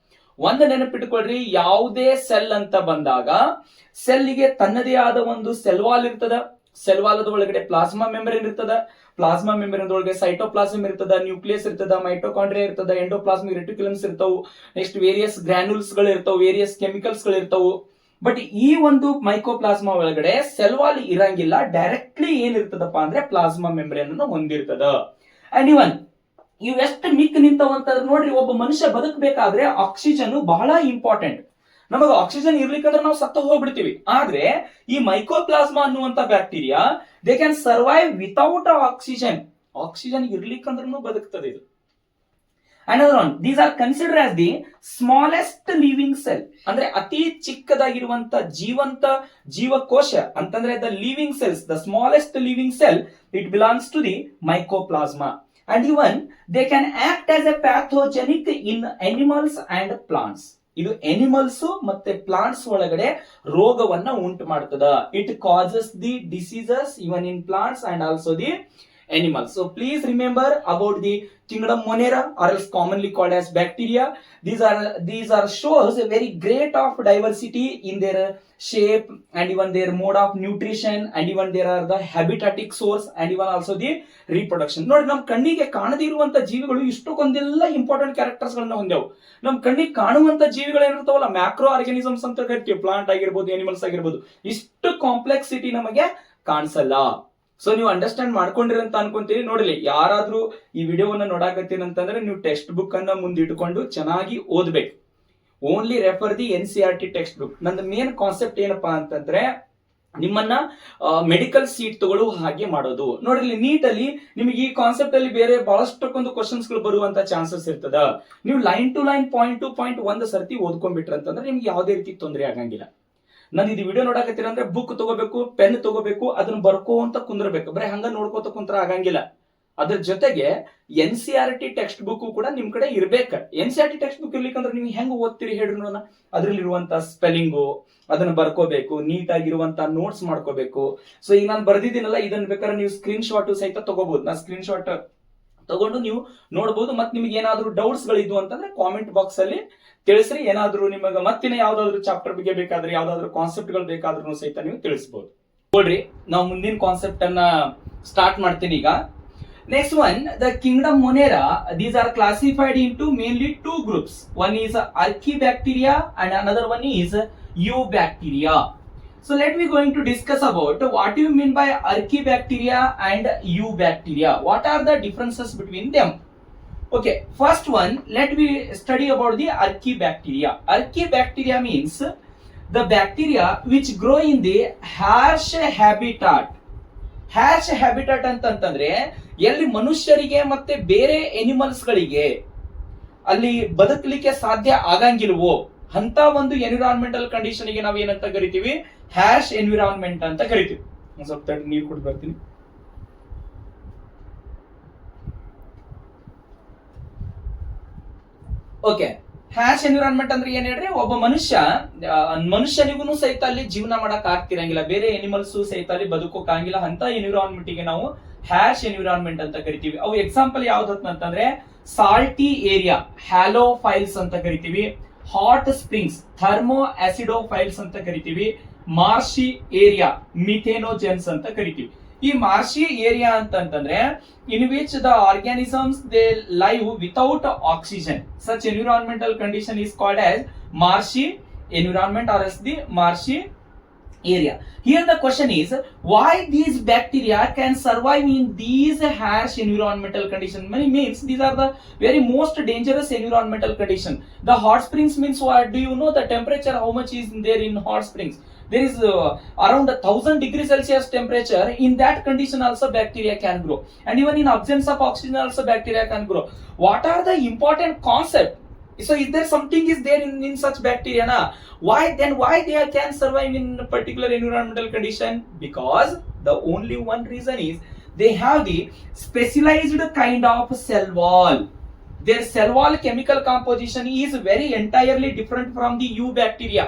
ಒಂದು ನೆನಪಿಟ್ಟುಕೊಳ್ರಿ, ಯಾವುದೇ ಸೆಲ್ ಅಂತ ಬಂದಾಗ ಸೆಲ್ಗೆ ತನ್ನದೇ ಆದ ಒಂದು ಸೆಲ್ ವಾಲ್ ಇರ್ತದ. ಸೆಲ್ ವಾಲದ ಒಳಗಡೆ ಪ್ಲಾಸ್ಮಾ ಮೆಂಬ್ರೇನ್ ಇರ್ತದ. ಪ್ಲಾಸ್ಮಾ ಮೆಂಬ್ರೇನ್ ಒಳಗೆ ಸೈಟೋಪ್ಲಾಸಮ್ ಇರ್ತದ, ನ್ಯೂಕ್ಲಿಯಸ್ ಇರ್ತದ, ಮೈಟೋಕಾಂಡ್ರಿಯಾ ಇರ್ತದ, ಎಂಡೋಪ್ಲಾಸ್ಮಿಕ್ ರೆಟಿಕ್ಯುಲಮ್ಸ್ ಇರ್ತಾವು, ನೆಕ್ಸ್ಟ್ ವೇರಿಯಸ್ ಗ್ರಾನ್ಯೂಲ್ಸ್ ಗಳು ಇರ್ತಾವು, ವೇರಿಯಸ್ ಕೆಮಿಕಲ್ಸ್ ಗಳು ಇರ್ತಾವು. ಬಟ್ ಈ ಒಂದು ಮೈಕೋಪ್ಲಾಸ್ಮಾ ಒಳಗಡೆ ಸೆಲ್ ವಾಲ್ ಇರಂಗಿಲ್ಲ, ಡೈರೆಕ್ಟ್ಲಿ ಏನಿರ್ತದಪ್ಪ ಅಂದ್ರೆ ಪ್ಲಾಸ್ಮಾ ಮೆಂಬ್ರೇನ್ ಅನ್ನು ಹೊಂದಿರ್ತದ. ಅಂಡ್ ಇವನ್ ಇವ್ ಎಷ್ಟು ಮಿಕ್ ನಿಂತವಂತಂದ್ರೆ ನೋಡ್ರಿ, ಒಬ್ಬ ಮನುಷ್ಯ ಬದುಕಬೇಕಾದ್ರೆ ಆಕ್ಸಿಜನ್ ಬಹಳ ಇಂಪಾರ್ಟೆಂಟ್. ನಮಗೆ ಆಕ್ಸಿಜನ್ ಇರ್ಲಿಕ್ಕಂದ್ರೆ ನಾವು ಸತ್ತ ಹೋಗ್ಬಿಡ್ತೀವಿ. ಆದ್ರೆ ಈ ಮೈಕೋಪ್ಲಾಸ್ಮಾ ಅನ್ನುವಂತ bacteria they can survive without oxygen. Oxygen ಇರ್ಲಿಕ್ಕಂದ್ರೂ ಬದುಕ್ತದೆ ಇದು. Another one, these are considered as the smallest living cell. ಅಂದ್ರೆ ಅತಿ ಚಿಕ್ಕದಾಗಿರುವಂತ ಜೀವಂತ ಜೀವಕೋಶ ಅಂತಂದ್ರೆ the living cells, the smallest living cell, it belongs to the mycoplasma. And even they can act as a pathogenic in animals and plants. ಇದು ಎನಿಮಲ್ಸ್ ಮತ್ತೆ ಪ್ಲಾಂಟ್ಸ್ ಒಳಗಡೆ ರೋಗವನ್ನ ಉಂಟು ಮಾಡ್ತದ. It causes the diseases even in plants and also the animals. So please remember about the kingdom Monera, or else commonly called as bacteria. These are shows a very great of diversity in their shape and even their mode of nutrition, and even there are the habitatic source and even also the reproduction. ನೋಡಿ, ನಮ್ ಕಣ್ಣಿಗೆ ಕಾಣದೇ ಇರುವಂತ ಜೀವಿಗಳು ಇಷ್ಟಕ್ಕೊಂದೆಲ್ಲ ಇಂಪಾರ್ಟೆಂಟ್ ಕ್ಯಾರೆಕ್ಟರ್ಸ್ ಗಳನ್ನ ಹೊಂದ್ಯಾವು. ನಮ್ ಕಣ್ಣಿಗೆ ಕಾಣುವಂತ ಜೀವಿಗಳು ಏನಿರ್ತಾವಲ್ಲ, ಮ್ಯಾಕ್ರೋ ಆರ್ಗಾನಿಸಮ್ಸ್ ಅಂತ ಕರಿತೀವಿ. ಪ್ಲಾಂಟ್ ಆಗಿರ್ಬೋದು, ಅನಿಮಲ್ಸ್ ಆಗಿರ್ಬೋದು, ಇಷ್ಟು ಕಾಂಪ್ಲೆಕ್ಸಿಟಿ ನಮಗೆ ಕಾಣಿಸಲ್ಲ. ಸೊ ನೀವು ಅಂಡರ್ಸ್ಟ್ಯಾಂಡ್ ಮಾಡ್ಕೊಂಡಿರಂತ ಅನ್ಕೊಂತೀರಿ. ನೋಡಲಿ, ಯಾರಾದ್ರೂ ಈ ವಿಡಿಯೋವನ್ನ ನೋಡಾಕತ್ತೀನಿ ಅಂತಂದ್ರೆ ನೀವು ಟೆಕ್ಸ್ಟ್ ಬುಕ್ ಅನ್ನ ಮುಂದಿಟ್ಕೊಂಡು ಚೆನ್ನಾಗಿ ಓದ್ಬೇಕು. Only refer the NCERT text book. ನಂದು ಮೇನ್ ಕಾನ್ಸೆಪ್ಟ್ ಏನಪ್ಪಾ ಅಂತಂದ್ರೆ ನಿಮ್ಮನ್ನ ಮೆಡಿಕಲ್ ಸೀಟ್ ತಗೊಳ್ಳೋ ಹಾಗೆ ಮಾಡೋದು. ನೋಡ್ರಿ, ನೀಟಲ್ಲಿ ನಿಮಗೆ ಈ ಕಾನ್ಸೆಪ್ಟ್ ಅಲ್ಲಿ ಬೇರೆ ಬಹಳಷ್ಟಕ್ಕೊಂದು ಕ್ವಶನ್ಸ್ ಗಳು ಬರುವಂತ ಚಾನ್ಸಸ್ ಇರ್ತದ. ನೀವು line to line, point to point ಒಂದು ಸರ್ತಿ ಓದ್ಕೊಂಡ್ಬಿಟ್ರ ಅಂತಂದ್ರೆ ನಿಮ್ಗೆ ಯಾವುದೇ ರೀತಿ ತೊಂದರೆ ಆಗಂಗಿಲ್ಲ. ನಾನು ಇದು ವಿಡಿಯೋ ನೋಡಕತ್ತೀರ ಅಂದ್ರೆ ಬುಕ್ ತಗೋಬೇಕು, ಪೆನ್ ತಗೋಬೇಕು, ಅದನ್ನ ಬರ್ಕೋ ಅಂತ ಕುಂದ್ರಬೇಕು. ಬರೀ ಹಂಗ ನೋಡ್ಕೋತ ಕುಂತ್ರ ಆಗಂಗಿಲ್ಲ. ಅದ್ರ ಜೊತೆಗೆ NCERT ಟೆಕ್ಸ್ಟ್ ಬುಕ್ ಕೂಡ ನಿಮ್ ಕಡೆ ಇರ್ಬೇಕ. NCERT ಟೆಕ್ಸ್ಟ್ ಬುಕ್ ಇರ್ಲಿಕ್ಕಂದ್ರೆ ನೀವು ಹೆಂಗ್ ಓದ್ತೀರಿ ಹೇಳ್ರಿ ನೋಡೋಣ. ಅದ್ರಲ್ಲಿರುವಂತ ಸ್ಪೆಲ್ಲಿಂಗು ಅದನ್ನ ಬರ್ಕೋಬೇಕು, ನೀಟ್ ಆಗಿರುವಂತ ನೋಟ್ಸ್ ಮಾಡ್ಕೋಬೇಕು. ಸೊ ಈಗ ನಾನು ಬರ್ದಿದ್ದೀನಲ್ಲ, ಇದನ್ನ ಬೇಕಾದ್ರೆ ನೀವು ಸ್ಕ್ರೀನ್ ಶಾಟ್ ಸಹಿತ ತಗೋಬಹುದು. ನಾ ಸ್ಕ್ರೀನ್ ಶಾಟ್ ತಗೊಂಡು ನೀವು ನೋಡಬಹುದು. ಮತ್ತೆ ನಿಮ್ಗೆ ಏನಾದ್ರು ಡೌಟ್ಸ್ ಗಳಿದ್ವು ಅಂತಂದ್ರೆ ಕಾಮೆಂಟ್ ಬಾಕ್ಸ್ ಅಲ್ಲಿ ತಿಳಿಸ್ರಿ. ಏನಾದ್ರು ನಿಮಗೆ ಮತ್ತಿನ ಯಾವ್ದಾದ್ರು ಚಾಪ್ಟರ್ ಬಗ್ಗೆ ಬೇಕಾದ್ರೆ, ಯಾವ್ದಾದ್ರು ಕಾನ್ಸೆಪ್ಟ್ ಗಳು ಬೇಕಾದ್ರೂ ಸಹಿತ ನೀವು ತಿಳಿಸಬಹುದು. ನೋಡ್ರಿ, ನಾವು ಮುಂದಿನ ಕಾನ್ಸೆಪ್ಟ್ ಅನ್ನ ಸ್ಟಾರ್ಟ್ ಮಾಡ್ತೀನಿ ಈಗ. Next one, the kingdom Monera. These are classified into mainly two groups. One is Archaebacteria and another one is Eubacteria. So let me going to discuss about what you mean by Archaebacteria and Eubacteria. What are the differences between them? Okay, first one, let me study about the Archaebacteria. Archaebacteria means the bacteria which grow in the harsh habitat. Hash habitat ಅಂತಂದ್ರೆ ಎಲ್ಲಿ ಮನುಷ್ಯರಿಗೆ ಮತ್ತೆ ಬೇರೆ ಎನಿಮಲ್ಸ್ ಗಳಿಗೆ ಅಲ್ಲಿ ಬದುಕಲಿಕ್ಕೆ ಸಾಧ್ಯ ಆಗಂಗಿಲ್ವೋ ಅಂತ ಒಂದು ಎನ್ವಿರಾನ್ಮೆಂಟಲ್ ಕಂಡೀಷನ್ ಗೆ ನಾವು ಏನಂತ ಕರಿತೀವಿ, ಹ್ಯಾಶ್ ಎನ್ವಿರಾನ್ಮೆಂಟ್ ಅಂತ ಕರಿತೀವಿ. ಸ್ವಲ್ಪ ನೀರು ಕುಡಿದು ಬರ್ತೀನಿ. ಓಕೆ, ಹ್ಯಾಶ್ ಎನ್ವಿರಾನ್ಮೆಂಟ್ ಅಂದ್ರೆ ಏನ್ ಹೇಳ್ರಿ, ಒಬ್ಬ ಮನುಷ್ಯನಿಗೂ ಸಹಿತ ಅಲ್ಲಿ ಜೀವನ ಮಾಡಕ್ ಆಗ್ತಿರಂಗಿಲ್ಲ, ಬೇರೆ ಎನಿಮಲ್ಸ್ ಸಹಿತ ಅಲ್ಲಿ ಬದುಕೋಕ್ ಆಗಿಲ್ಲ ಅಂತ ಎನ್ವಿರಾನ್ಮೆಂಟ್ ಗೆ ನಾವು ಹ್ಯಾಶ್ ಎನ್ವಿರಾನ್ಮೆಂಟ್ ಅಂತ ಕರಿತೀವಿ. ಅವು ಎಕ್ಸಾಂಪಲ್ ಯಾವ್ದು ಅಂತಂದ್ರೆ ಸಾಲ್ಟಿ ಏರಿಯಾ, ಹ್ಯಾಲೋಫೈಲ್ಸ್ ಅಂತ ಕರಿತೀವಿ. ಹಾಟ್ ಸ್ಪ್ರಿಂಗ್ಸ್, ಥರ್ಮೋ ಆಸಿಡೋಫೈಲ್ಸ್ ಅಂತ ಕರಿತೀವಿ. ಮಾರ್ಷಿ ಏರಿಯಾ, ಮಿಥೇನೋಜೆನ್ಸ್ ಅಂತ ಕರಿತೀವಿ. ಈ ಮಾರ್ಷಿ ಏರಿಯಾ ಅಂತಂದ್ರೆ in which the organisms they live without oxygen. Such environmental condition is called as marshy environment or as the marshy area. Here the question is, why these bacteria can survive in these harsh environmental conditions? Many means these are the very most dangerous environmental condition. The hot springs means what? Do you know the temperature how much is there in hot springs? There is around 1000 degrees Celsius temperature. In that condition also bacteria can grow, and even in absence of oxygen also bacteria can grow. What are the important concept? So if there something is there in such bacteria, na, why they can survive in a particular environmental condition? Because the only one reason is they have the specialized kind of cell wall. Their cell wall chemical composition is very entirely different from the Eubacteria.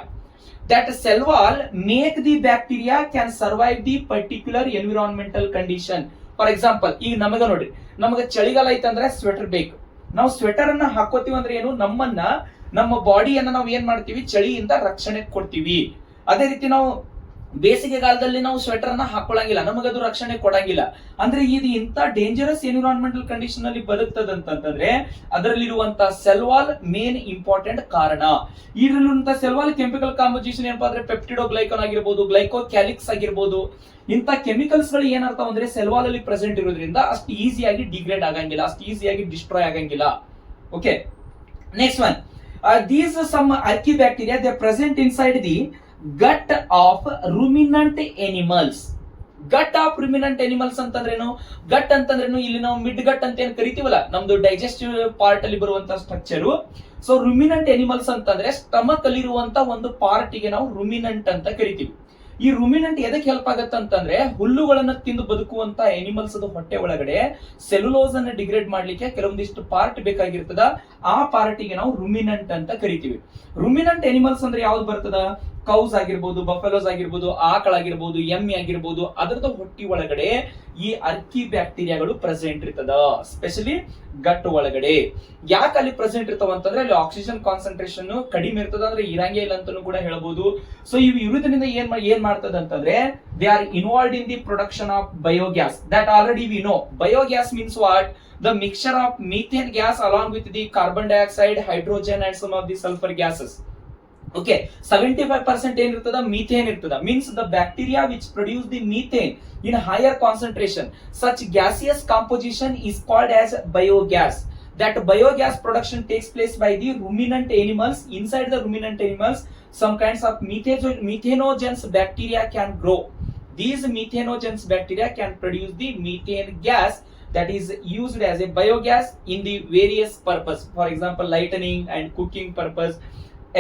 That cell wall make the bacteria can survive the particular environmental condition. For example, ಈಗ ನಮಗ ನೋಡ್ರಿ, ನಮಗ ಚಳಿಗಾಲ ಐತಂದ್ರೆ ಸ್ವೆಟರ್ ಬೇಕು. ನಾವು ಸ್ವೆಟರ್ ಅನ್ನ ಹಾಕೋತೀವಿ ಅಂದ್ರೆ ಏನು, ನಮ್ಮ ಬಾಡಿಯನ್ನ ನಾವು ಏನ್ ಮಾಡ್ತೀವಿ, ಚಳಿಯಿಂದ ರಕ್ಷಣೆ ಕೊಡ್ತೀವಿ. ಅದೇ ರೀತಿ ನಾವು ಬೇಸಿಗೆಗಾಲದಲ್ಲಿ ನಾವು ಸ್ವೆಟರ್ ಅನ್ನ ಹಾಕೊಳ್ಳಂಗಿಲ್ಲ, ನಮಗದು ರಕ್ಷಣೆ ಕೊಡಂಗಿಲ್ಲ. ಅಂದ್ರೆ ಇದು ಇಂತ ಡೇಂಜರಸ್ ಎನ್ವಿರಾನ್ಮೆಂಟಲ್ ಕಂಡೀಷನ್ ಅಲ್ಲಿ ಬದುಕ್ತದಂತಂದ್ರೆ ಅದರಲ್ಲಿರುವಂತ ಸೆಲ್ ವಾಲ್ ಮೇನ್ ಇಂಪಾರ್ಟೆಂಟ್ ಕಾರಣ. ಇದರಲ್ಲಿರುವಂತ ಸೆಲ್ ವಾಲ್ ಕೆಮಿಕಲ್ ಕಾಂಪೋಸಿಷನ್ ಏನಪ್ಪಾ ಅಂದ್ರೆ ಪೆಪ್ಟಿಡೋಗ್ಲೈಕಾನ್ ಆಗಿರ್ಬೋದು, ಗ್ಲೈಕೋಕ್ಯಾಲಿಕ್ಸ್ ಆಗಿರ್ಬೋದು, ಇಂತ ಕೆಮಿಕಲ್ಸ್ ಗಳು ಏನಾಗ್ತಾವ ಅಂದ್ರೆ ಸೆಲ್ ವಾಲ್ ಅಲ್ಲಿ ಪ್ರೆಸೆಂಟ್ ಇರೋದ್ರಿಂದ ಅಷ್ಟು ಈಸಿಯಾಗಿ ಡಿಗ್ರೇಡ್ ಆಗಂಗಿಲ್ಲ, ಅಷ್ಟು ಈಸಿಯಾಗಿ ಡಿಸ್ಟ್ರಾಯ್ ಆಗಂಗಿಲ್ಲ. Okay, next one, these some archaebacteria they present inside the gut of ruminant animals. Gut of ruminant animals ಅಂತಂದ್ರೇನು, ಗಟ್ ಅಂತಂದ್ರೇನು, ಇಲ್ಲಿ ನಾವು ಮಿಡ್ ಗಟ್ ಅಂತ ಏನ್ ಕರಿತೀವಲ್ಲ, ನಮ್ದು ಡೈಜೆಸ್ಟಿವ್ ಪಾರ್ಟ್ ಅಲ್ಲಿ ಬರುವಂತ ಸ್ಟ್ರಕ್ಚರು. ಸೊ ರೂಮಿನಂಟ್ ಎನಿಮಲ್ಸ್ ಅಂತಂದ್ರೆ ಸ್ಟಮಕ್ ಅಲ್ಲಿರುವಂತ ಒಂದು ಪಾರ್ಟ್ ಗೆ ನಾವು ರೂಮಿನಂಟ್ ಅಂತ ಕರಿತೀವಿ. ಈ ರೂಮಿನಂಟ್ ಎದಕ್ಕೆ ಹೆಲ್ಪ್ ಆಗತ್ತೆ ಅಂತಂದ್ರೆ ಹುಲ್ಲುಗಳನ್ನ ತಿಂದು ಬದುಕುವಂತ ಎನಿಮಲ್ಸ್ ಹೊಟ್ಟೆ ಒಳಗಡೆ ಸೆಲ್ಯುಲೋಸ್ ಅನ್ನ ಡಿಗ್ರೇಡ್ ಮಾಡ್ಲಿಕ್ಕೆ ಕೆಲವೊಂದಿಷ್ಟು ಪಾರ್ಟ್ ಬೇಕಾಗಿರ್ತದ. ಆ ಪಾರ್ಟಿಗೆ ನಾವು ರೂಮಿನಂಟ್ ಅಂತ ಕರಿತೀವಿ. ರೂಮಿನಂಟ್ ಎನಿಮಲ್ಸ್ ಅಂದ್ರೆ ಯಾವ್ದು ಬರ್ತದ, ಕೌಸ್ ಆಗಿರ್ಬೋದು, ಬಫೆಲೋಸ್ ಆಗಿರ್ಬೋದು, ಆಕಳಾಗಿರ್ಬೋದು, ಎಮ್ಮೆ ಆಗಿರ್ಬೋದು, ಅದರದ ಹೊಟ್ಟಿ ಒಳಗಡೆ ಈ ಅರ್ಕಿ ಬ್ಯಾಕ್ಟೀರಿಯಾಗಳು ಪ್ರೆಸೆಂಟ್ ಇರ್ತದ, ಸ್ಪೆಷಲಿ ಗಟ್ ಒಳಗಡೆ. ಯಾಕೆ ಅಲ್ಲಿ ಪ್ರೆಸೆಂಟ್ ಇರ್ತಾವ ಅಂತಂದ್ರೆ ಅಲ್ಲಿ ಆಕ್ಸಿಜನ್ ಕಾನ್ಸಂಟ್ರೇಷನ್ ಕಡಿಮೆ ಇರ್ತದ, ಅಂದ್ರೆ ಇರಂಗೇ ಇಲ್ಲ ಅಂತಾನು ಕೂಡ ಹೇಳ್ಬೋದು. ಸೊ ಇವು ಇರುವುದರಿಂದ ಏನ್ ಮಾಡ್ತದ ಅಂತಂದ್ರೆ they are involved in the production of biogas. That already we know. Biogas means what? The mixture of methane gas along with the carbon dioxide, hydrogen and some of the sulfur gases. Okay, 75% ಏನಿರ್ತದ methane ಇರ್ತದ. Means the bacteria which produce the methane in higher concentration, such gaseous composition is called as biogas. That biogas production takes place by the ruminant animals. Inside the ruminant animals, some kinds of methanogens bacteria can grow. These methanogens bacteria can produce the methane gas that is used as a biogas in the various purpose, for example lightening and cooking purpose,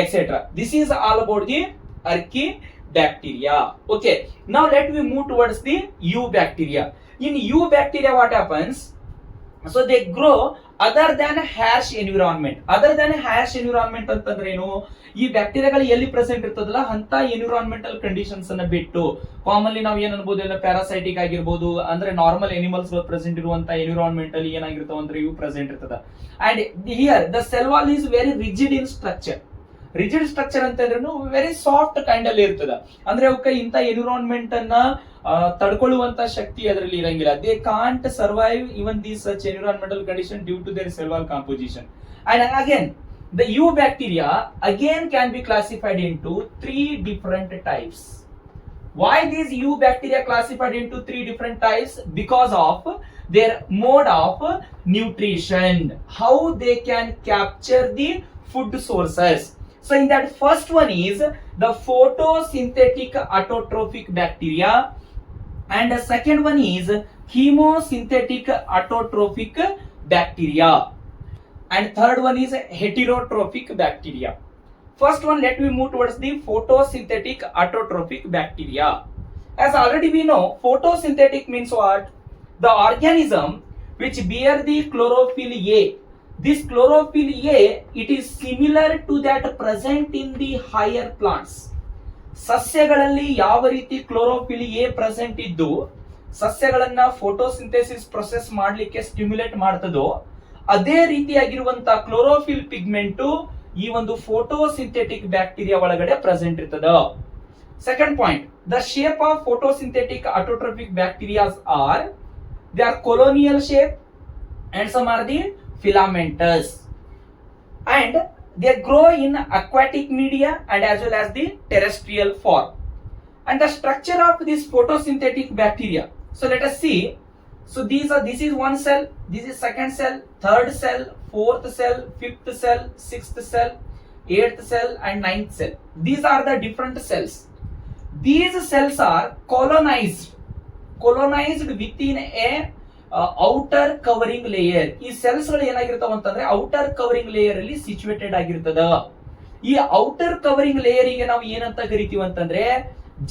etc. This is all about the Archaebacteria. Okay, now let me move towards the Eubacteria. In Eubacteria what happens? So they grow other than hash environment. Other than hash environment ಅಂತಂದ್ರೆ ಏನು, ಈ ಬ್ಯಾಕ್ಟೀರಿಯಾಗಳು ಎಲ್ಲಿ ಪ್ರೆಸೆಂಟ್ ಇರ್ತದಲ್ಲ ಅಂತ ಎನ್ವಿರಾನ್ಮೆಂಟಲ್ ಕಂಡೀಷನ್ಸ್ ಅನ್ನ ಬಿಟ್ಟು, ಕಾಮನ್ಲಿ ನಾವು ಏನ್ ಅನ್ಬೋದು, ಎಲ್ಲ ಪ್ಯಾರಾಸೈಟಿಕ್ ಆಗಿರ್ಬೋದು, ಅಂದ್ರೆ ನಾರ್ಮಲ್ ಎನಿಮಲ್ಸ್ ಪ್ರೆಸೆಂಟ್ ಇರುವಂತ ಎನ್ವಿರಾನ್ಮೆಂಟ್ ಅಲ್ಲಿ ಏನಾಗಿರ್ತಾವ ಅಂದ್ರೆ ಇವು ಪ್ರೆಸೆಂಟ್ ಇರ್ತದ. And here the cell wall is very rigid in structure. Rigid structure ಅಂತ ಅಂದ್ರೂ ವೆರಿ ಸಾಫ್ಟ್ ಕೈಂಡ್ ಅಲ್ಲಿ ಇರ್ತದ. ಅಂದ್ರೆ ಅವಕ್ಕೆ ಇಂತ ಎನ್ವಿರಾನ್ಮೆಂಟ್ ಅನ್ನ ತಡ್ಕೊಳ್ಳುವಂತ ಶಕ್ತಿ ಅದರಲ್ಲಿ ಇರಂಗಿಲ್ಲ. They can't survive even these such environmental condition due to their cell wall composition. And again the eubacteria again can be classified into 3 different types. Why these eubacteria classified into 3 different types? Because of their mode of nutrition, how they can capture the food sources. So in that first one is the photosynthetic autotrophic bacteria, and the second one is chemosynthetic autotrophic bacteria, and third one is heterotrophic bacteria. First one, let me move towards the photosynthetic autotrophic bacteria. As already we know, photosynthetic means what? The organism which bear the chlorophyll A. This chlorophyll A, it is similar to that present in the higher plants. ಸಸ್ಯಗಳಲ್ಲಿ ಯಾವ ರೀತಿ ಕ್ಲೋರೋಫಿಲ್ ಎ ಪ್ರೆಸೆಂಟ್ ಇದ್ದು ಸಸ್ಯಗಳನ್ನ ಫೋಟೋಸಿಂಥೆಸಿಸ್ ಪ್ರೊಸೆಸ್ ಮಾಡಲಿಕ್ಕೆ ಸ್ಟಿಮ್ಯುಲೇಟ್ ಮಾಡ್ತದೋ, ಅದೇ ರೀತಿಯಾಗಿರುವಂತ ಕ್ಲೋರೋಫಿಲ್ ಪಿಗ್ಮೆಂಟ್ ಈ ಒಂದು ಫೋಟೋಸಿಂಥೆಟಿಕ್ ಬ್ಯಾಕ್ಟೀರಿಯಾ ಒಳಗಡೆ ಪ್ರೆಸೆಂಟ್ ಇರ್ತದ. Second point, the shape of photosynthetic autotrophic bacterias are, they are colonial shape and some are the filamentous, and they grow in aquatic media and as well as the terrestrial form. And the structure of this photosynthetic bacteria, so let us see. So this is one cell, this is second cell, third cell, fourth cell, fifth cell, sixth cell, eighth cell and ninth cell. These are the different cells. These cells are colonized within a outer covering layer. ಈ ಸೆಲ್ಸ್ ಗಳು ಏನಾಗಿರ್ತಾವ ಅಂತಂದ್ರೆ ಔಟರ್ ಕವರಿಂಗ್ ಲೇಯರ್ ಅಲ್ಲಿ ಸಿಚುವೇಟೆಡ್ ಆಗಿರ್ತದ. ಈ ಔಟರ್ ಕವರಿಂಗ್ ಲೇಯರ್ ಗೆ ನಾವು ಏನಂತ ಕರಿತೀವಿ ಅಂತಂದ್ರೆ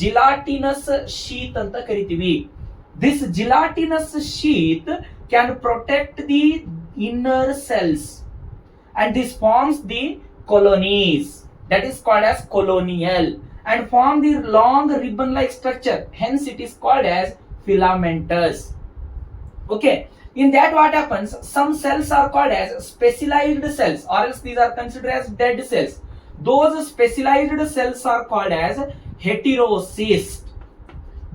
ಜಿಲಾಟಿನಸ್ ಶೀತ್ ಅಂತ ಕರಿತೀವಿ. This gelatinous sheath can protect the inner cells and this forms the colonies, that is called as colonial, and form the long ribbon like structure, hence it is called as filamentous. Okay, in that what happens, some cells are called as specialized cells, or else these are considered as dead cells. Those specialized cells are called as heterocyst.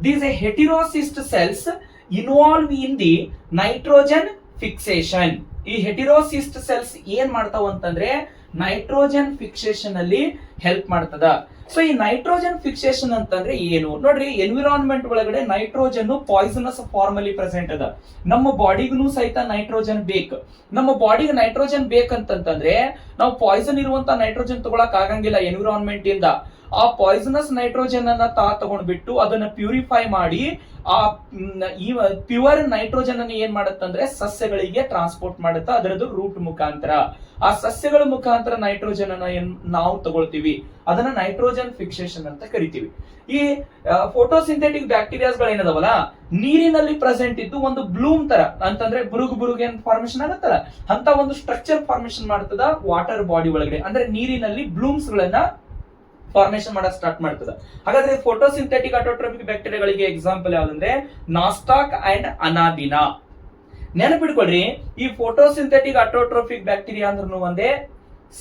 These heterocyst cells involve in the nitrogen fixation. ಈ ಹೆಟಿರೋಸಿಸ್ಟ್ ಸೆಲ್ಸ್ ಏನ್ ಮಾಡ್ತಾವ ಅಂತಂದ್ರೆ ನೈಟ್ರೋಜನ್ ಫಿಕ್ಸೇಷನ್ ಅಲ್ಲಿ ಹೆಲ್ಪ್ ಮಾಡ್ತದ. ಸೊ ಈ ನೈಟ್ರೋಜನ್ ಫಿಕ್ಸೇಷನ್ ಅಂತಂದ್ರೆ ಏನು ನೋಡ್ರಿ, ಎನ್ವಿರಾನ್ಮೆಂಟ್ ಒಳಗಡೆ ನೈಟ್ರೋಜನ್ ಪಾಯ್ಸನಸ್ ಫಾರ್ಮ್ ಅಲ್ಲಿ ಪ್ರೆಸೆಂಟ್ ಅದ. ನಮ್ಮ ಬಾಡಿಗೂ ಸಹಿತ ನೈಟ್ರೋಜನ್ ಬೇಕು. ನಮ್ಮ ಬಾಡಿಗೆ ನೈಟ್ರೋಜನ್ ಬೇಕಂತಂದ್ರೆ ನಾವು ಪಾಯ್ಸನ್ ಇರುವಂತ ನೈಟ್ರೋಜನ್ ತಗೊಳಕ್ ಆಗಂಗಿಲ್ಲ ಎನ್ವಿರಾನ್ಮೆಂಟ್ ಇಂದ. ಆ ಪಾಯ್ಸನಸ್ ನೈಟ್ರೋಜನ್ ಅನ್ನ ತಗೊಂಡ್ಬಿಟ್ಟು ಅದನ್ನ ಪ್ಯೂರಿಫೈ ಮಾಡಿ ಆ ಪ್ಯೂರ್ ನೈಟ್ರೋಜನ್ ಅನ್ನು ಏನ್ ಮಾಡುತ್ತಂದ್ರೆ ಸಸ್ಯಗಳಿಗೆ ಟ್ರಾನ್ಸ್ಪೋರ್ಟ್ ಮಾಡುತ್ತಾ ಅದರದ್ದು ರೂಟ್ ಮುಖಾಂತರ. ಆ ಸಸ್ಯಗಳ ಮುಖಾಂತರ ನೈಟ್ರೋಜನ್ ಅನ್ನ ನಾವು ತಗೊಳ್ತೀವಿ, ಅದನ್ನ ನೈಟ್ರೋಜನ್ ಫಿಕ್ಸೇಷನ್ ಅಂತ ಕರಿತೀವಿ. ಈ ಫೋಟೋಸಿಂಥೆಟಿಕ್ ಬ್ಯಾಕ್ಟೀರಿಯಾಸ್ ಗಳು ಏನದವಲ್ಲ ನೀರಿನಲ್ಲಿ ಪ್ರೆಸೆಂಟ್ ಇದ್ದು ಒಂದು ಬ್ಲೂಮ್ ತರ ಅಂತಂದ್ರೆ ಬುರುಗು ಏನ್ ಫಾರ್ಮೇಶನ್ ಆಗತ್ತಲ್ಲ ಅಂತ ಒಂದು ಸ್ಟ್ರಕ್ಚರ್ ಫಾರ್ಮೇಶನ್ ಮಾಡ್ತದ ವಾಟರ್ ಬಾಡಿ ಒಳಗಡೆ. ಅಂದ್ರೆ ನೀರಿನಲ್ಲಿ ಬ್ಲೂಮ್ಸ್ ಗಳನ್ನ ಫಾರ್ಮೇಶನ್ ಮಾಡಕ್ ಸ್ಟಾರ್ಟ್ ಮಾಡ್ತದ. ಹಾಗಾದ್ರೆ ಫೋಟೋಸಿಂಥೆಟಿಕ್ ಆಟೋಟ್ರೋಪಿಕ್ ಬ್ಯಾಕ್ಟೀರಿಯಾಗಳಿಗೆ ಎಕ್ಸಾಂಪಲ್ ಯಾವ್ದಂದ್ರೆ ನಾಸ್ಟಾಕ್ ಅಂಡ್ ಅನಾಬಿನಾ. ನೆನಪಿಡ್ಕೊಳ್ರಿ, ಈ ಫೋಟೋಸಿಂಥೆಟಿಕ್ ಆಟೋಟ್ರೋಪಿಕ್ ಬ್ಯಾಕ್ಟೀರಿಯಾ ಅಂದ್ರೂ ಒಂದೇ,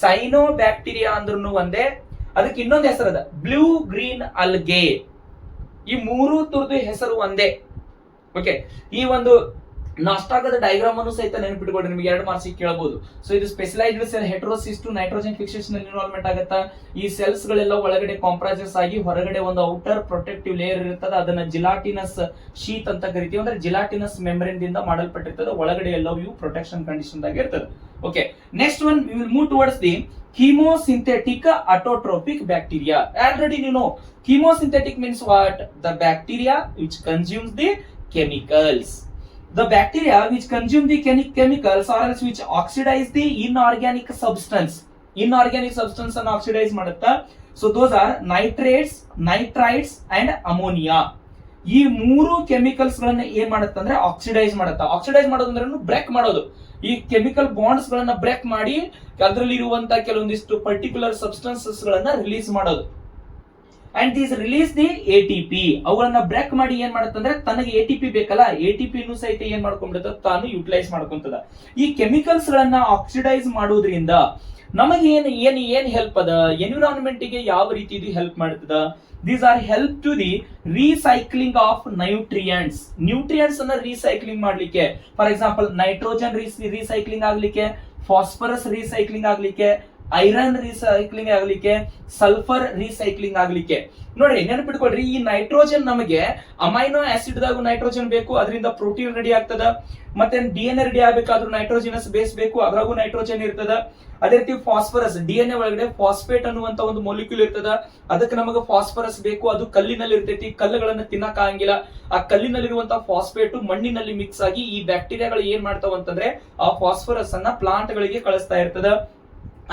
ಸೈನೋ ಬ್ಯಾಕ್ಟೀರಿಯಾ ಅಂದ್ರೂ ಒಂದೇ, ಅದಕ್ಕೆ ಇನ್ನೊಂದು ಹೆಸರದ ಬ್ಲೂ ಗ್ರೀನ್ ಅಲ್ಗೆ. ಈ ಮೂರು ತುರ್ದು ಹೆಸರು ಒಂದೇ. ಓಕೆ, ಈ ಒಂದು ನಾಸ್ಟಾಕದ ಡೈಗ್ರಾಮ್ ಅನ್ನು ಸಹಿತ ನೆನಪಿಟ್ಕೊಳ್ರಿ, ನಿಮಗೆ 2 ಮಾರ್ಕ್ಸ್ ಕೇಳಬಹುದು. ಸೊ ಇದು specialised cell heterocyst nitrogen fixation involvement ಆಗುತ್ತಾ. ಈ ಸೆಲ್ಸ್ ಗಳೆಲ್ಲ ಒಳಗಡೆ ಕಾಂಪ್ರೈಸಸ್ ಆಗಿ ಹೊರಗಡೆ ಒಂದು ಔಟರ್ ಪ್ರೊಟೆಕ್ಟಿವ್ ಲೇಯರ್ ಇರ್ತದೆ, ಅದನ್ನ ಜಿಲಾಟಿನಸ್ ಶೀತ್ ಅಂತ ಕರಿತೀವಿ. ಅಂದ್ರೆ ಜಿಲಾಟಿನಸ್ ಮೆಂಬ್ರೇನ್ ದಿಂದ ಮಾಡಲ್ಪಟ್ಟಿರ್ತದೆ, ಒಳಗಡೆ ಎಲ್ಲವೂ ಇವು ಪ್ರೊಟೆಕ್ಷನ್ ಕಂಡೀಷನ್ ದಾಗ ಇರ್ತದೆ. Okay, next one we will move towards the chemosynthetic autotrophic bacteria. Already you know chemosynthetic means what? The bacteria which consumes the chemicals. The bacteria which consume the chemicals or else which oxidize the inorganic substance and oxidize ಮಾಡುತ್ತಾ. So those are nitrates, nitrites and ammonia. ಈ ಮೂರು ಕೆಮಿಕಲ್ಸ್ ಗಳನ್ನ ಏನ್ ಮಾಡುತ್ತೆ ಅಂದ್ರೆ ಆಕ್ಸಿಡೈಸ್ ಮಾಡುತ್ತೆ. ಆಕ್ಸಿಡೈಸ್ ಮಾಡೋದಂದ್ರೆ ಬ್ರೇಕ್ ಮಾಡೋದು. ಈ ಕೆಮಿಕಲ್ ಬಾಂಡ್ಸ್ ಗಳನ್ನ ಬ್ರೇಕ್ ಮಾಡಿ ಅದರಲ್ಲಿ ಇರುವಂತ ಕೆಲವೊಂದಿಷ್ಟು ಪರ್ಟಿಕ್ಯುಲರ್ ಸಬ್ಸ್ಟೆನ್ಸಸ್ ಗಳನ್ನ ರಿಲೀಸ್ ಮಾಡೋದು. And these release the ATP. ಅವುಗಳನ್ನ ಬ್ರೇಕ್ ಮಾಡಿ ಏನ್ ಮಾಡುತ್ತಂದ್ರೆ ತನಗೆ ATP ಬೇಕಲ್ಲ, ATP ಸಹಿತ ಏನ್ ಮಾಡ್ಕೊಂಡ್ಬಿಡುತ್ತೆ, ತಾನು ಯುಟಿಲೈಸ್ ಮಾಡ್ಕೊಂತದ. ಈ ಕೆಮಿಕಲ್ಸ್ ಗಳನ್ನ ಆಕ್ಸಿಡೈಸ್ ಮಾಡೋದ್ರಿಂದ ನಮಗೆ ಏನ್ ಹೆಲ್ಪ್ ಅದ, ಎನ್ವಿರಾನ್ಮೆಂಟ್ ಗೆ ಯಾವ ರೀತಿ ಇದು ಹೆಲ್ಪ್ ಮಾಡ್ತದ? These are help to the recycling of nutrients. Nutrients ಅನ್ನ ರೀಸೈಕ್ಲಿಂಗ್ ಮಾಡ್ಲಿಕ್ಕೆ, ಫಾರ್ ಎಕ್ಸಾಂಪಲ್ ನೈಟ್ರೋಜನ್ ರೀಸೈಕ್ಲಿಂಗ್ ಆಗ್ಲಿಕ್ಕೆ, ಫಾಸ್ಫರಸ್ ರೀಸೈಕ್ಲಿಂಗ್ ಆಗ್ಲಿಕ್ಕೆ, ಐರನ್ ರೀಸೈಕ್ಲಿಂಗ್ ಆಗ್ಲಿಕ್ಕೆ, ಸಲ್ಫರ್ ರೀಸೈಕ್ಲಿಂಗ್ ಆಗ್ಲಿಕ್ಕೆ. ನೋಡ್ರಿ ನೆನಪಿಟ್ಕೊಳ್ರಿ, ಈ ನೈಟ್ರೋಜನ್ ನಮಗೆ ಅಮೈನೋ ಆಸಿಡ್ ದಾಗ ನೈಟ್ರೋಜನ್ ಬೇಕು, ಅದರಿಂದ ಪ್ರೋಟೀನ್ ರೆಡಿ ಆಗ್ತದ. ಮತ್ತೆ DNA ರೆಡಿ ಆಗ್ಬೇಕಾದ್ರೂ ನೈಟ್ರೋಜಿನಸ್ ಬೇಸ್ ಬೇಕು, ಅದ್ರಾಗೂ ನೈಟ್ರೋಜನ್ ಇರ್ತದ. ಅದೇ ರೀತಿ ಫಾಸ್ಫರಸ್, DNA ಒಳಗಡೆ ಫಾಸ್ಫೇಟ್ ಅನ್ನುವಂತ ಒಂದು ಮೊಲಿಕ್ಯೂಲ್ ಇರ್ತದ, ಅದಕ್ಕೆ ನಮಗೆ ಫಾಸ್ಫರಸ್ ಬೇಕು. ಅದು ಕಲ್ಲಿನಲ್ಲಿ ಇರ್ತೈತಿ, ಕಲ್ಲುಗಳನ್ನ ತಿನ್ನಕ್ ಆಗಂಗಿಲ್ಲ. ಆ ಕಲ್ಲಿನಲ್ಲಿರುವಂತಹ ಫಾಸ್ಫೇಟ್ ಮಣ್ಣಿನಲ್ಲಿ ಮಿಕ್ಸ್ ಆಗಿ ಈ ಬ್ಯಾಕ್ಟೀರಿಯಾಗಳು ಏನ್ ಮಾಡ್ತಾವ ಅಂತಂದ್ರೆ ಆ ಫಾಸ್ಫರಸ್ ಅನ್ನ ಪ್ಲಾಂಟ್ ಗಳಿಗೆ ಕಳಿಸ್ತಾ ಇರ್ತದ.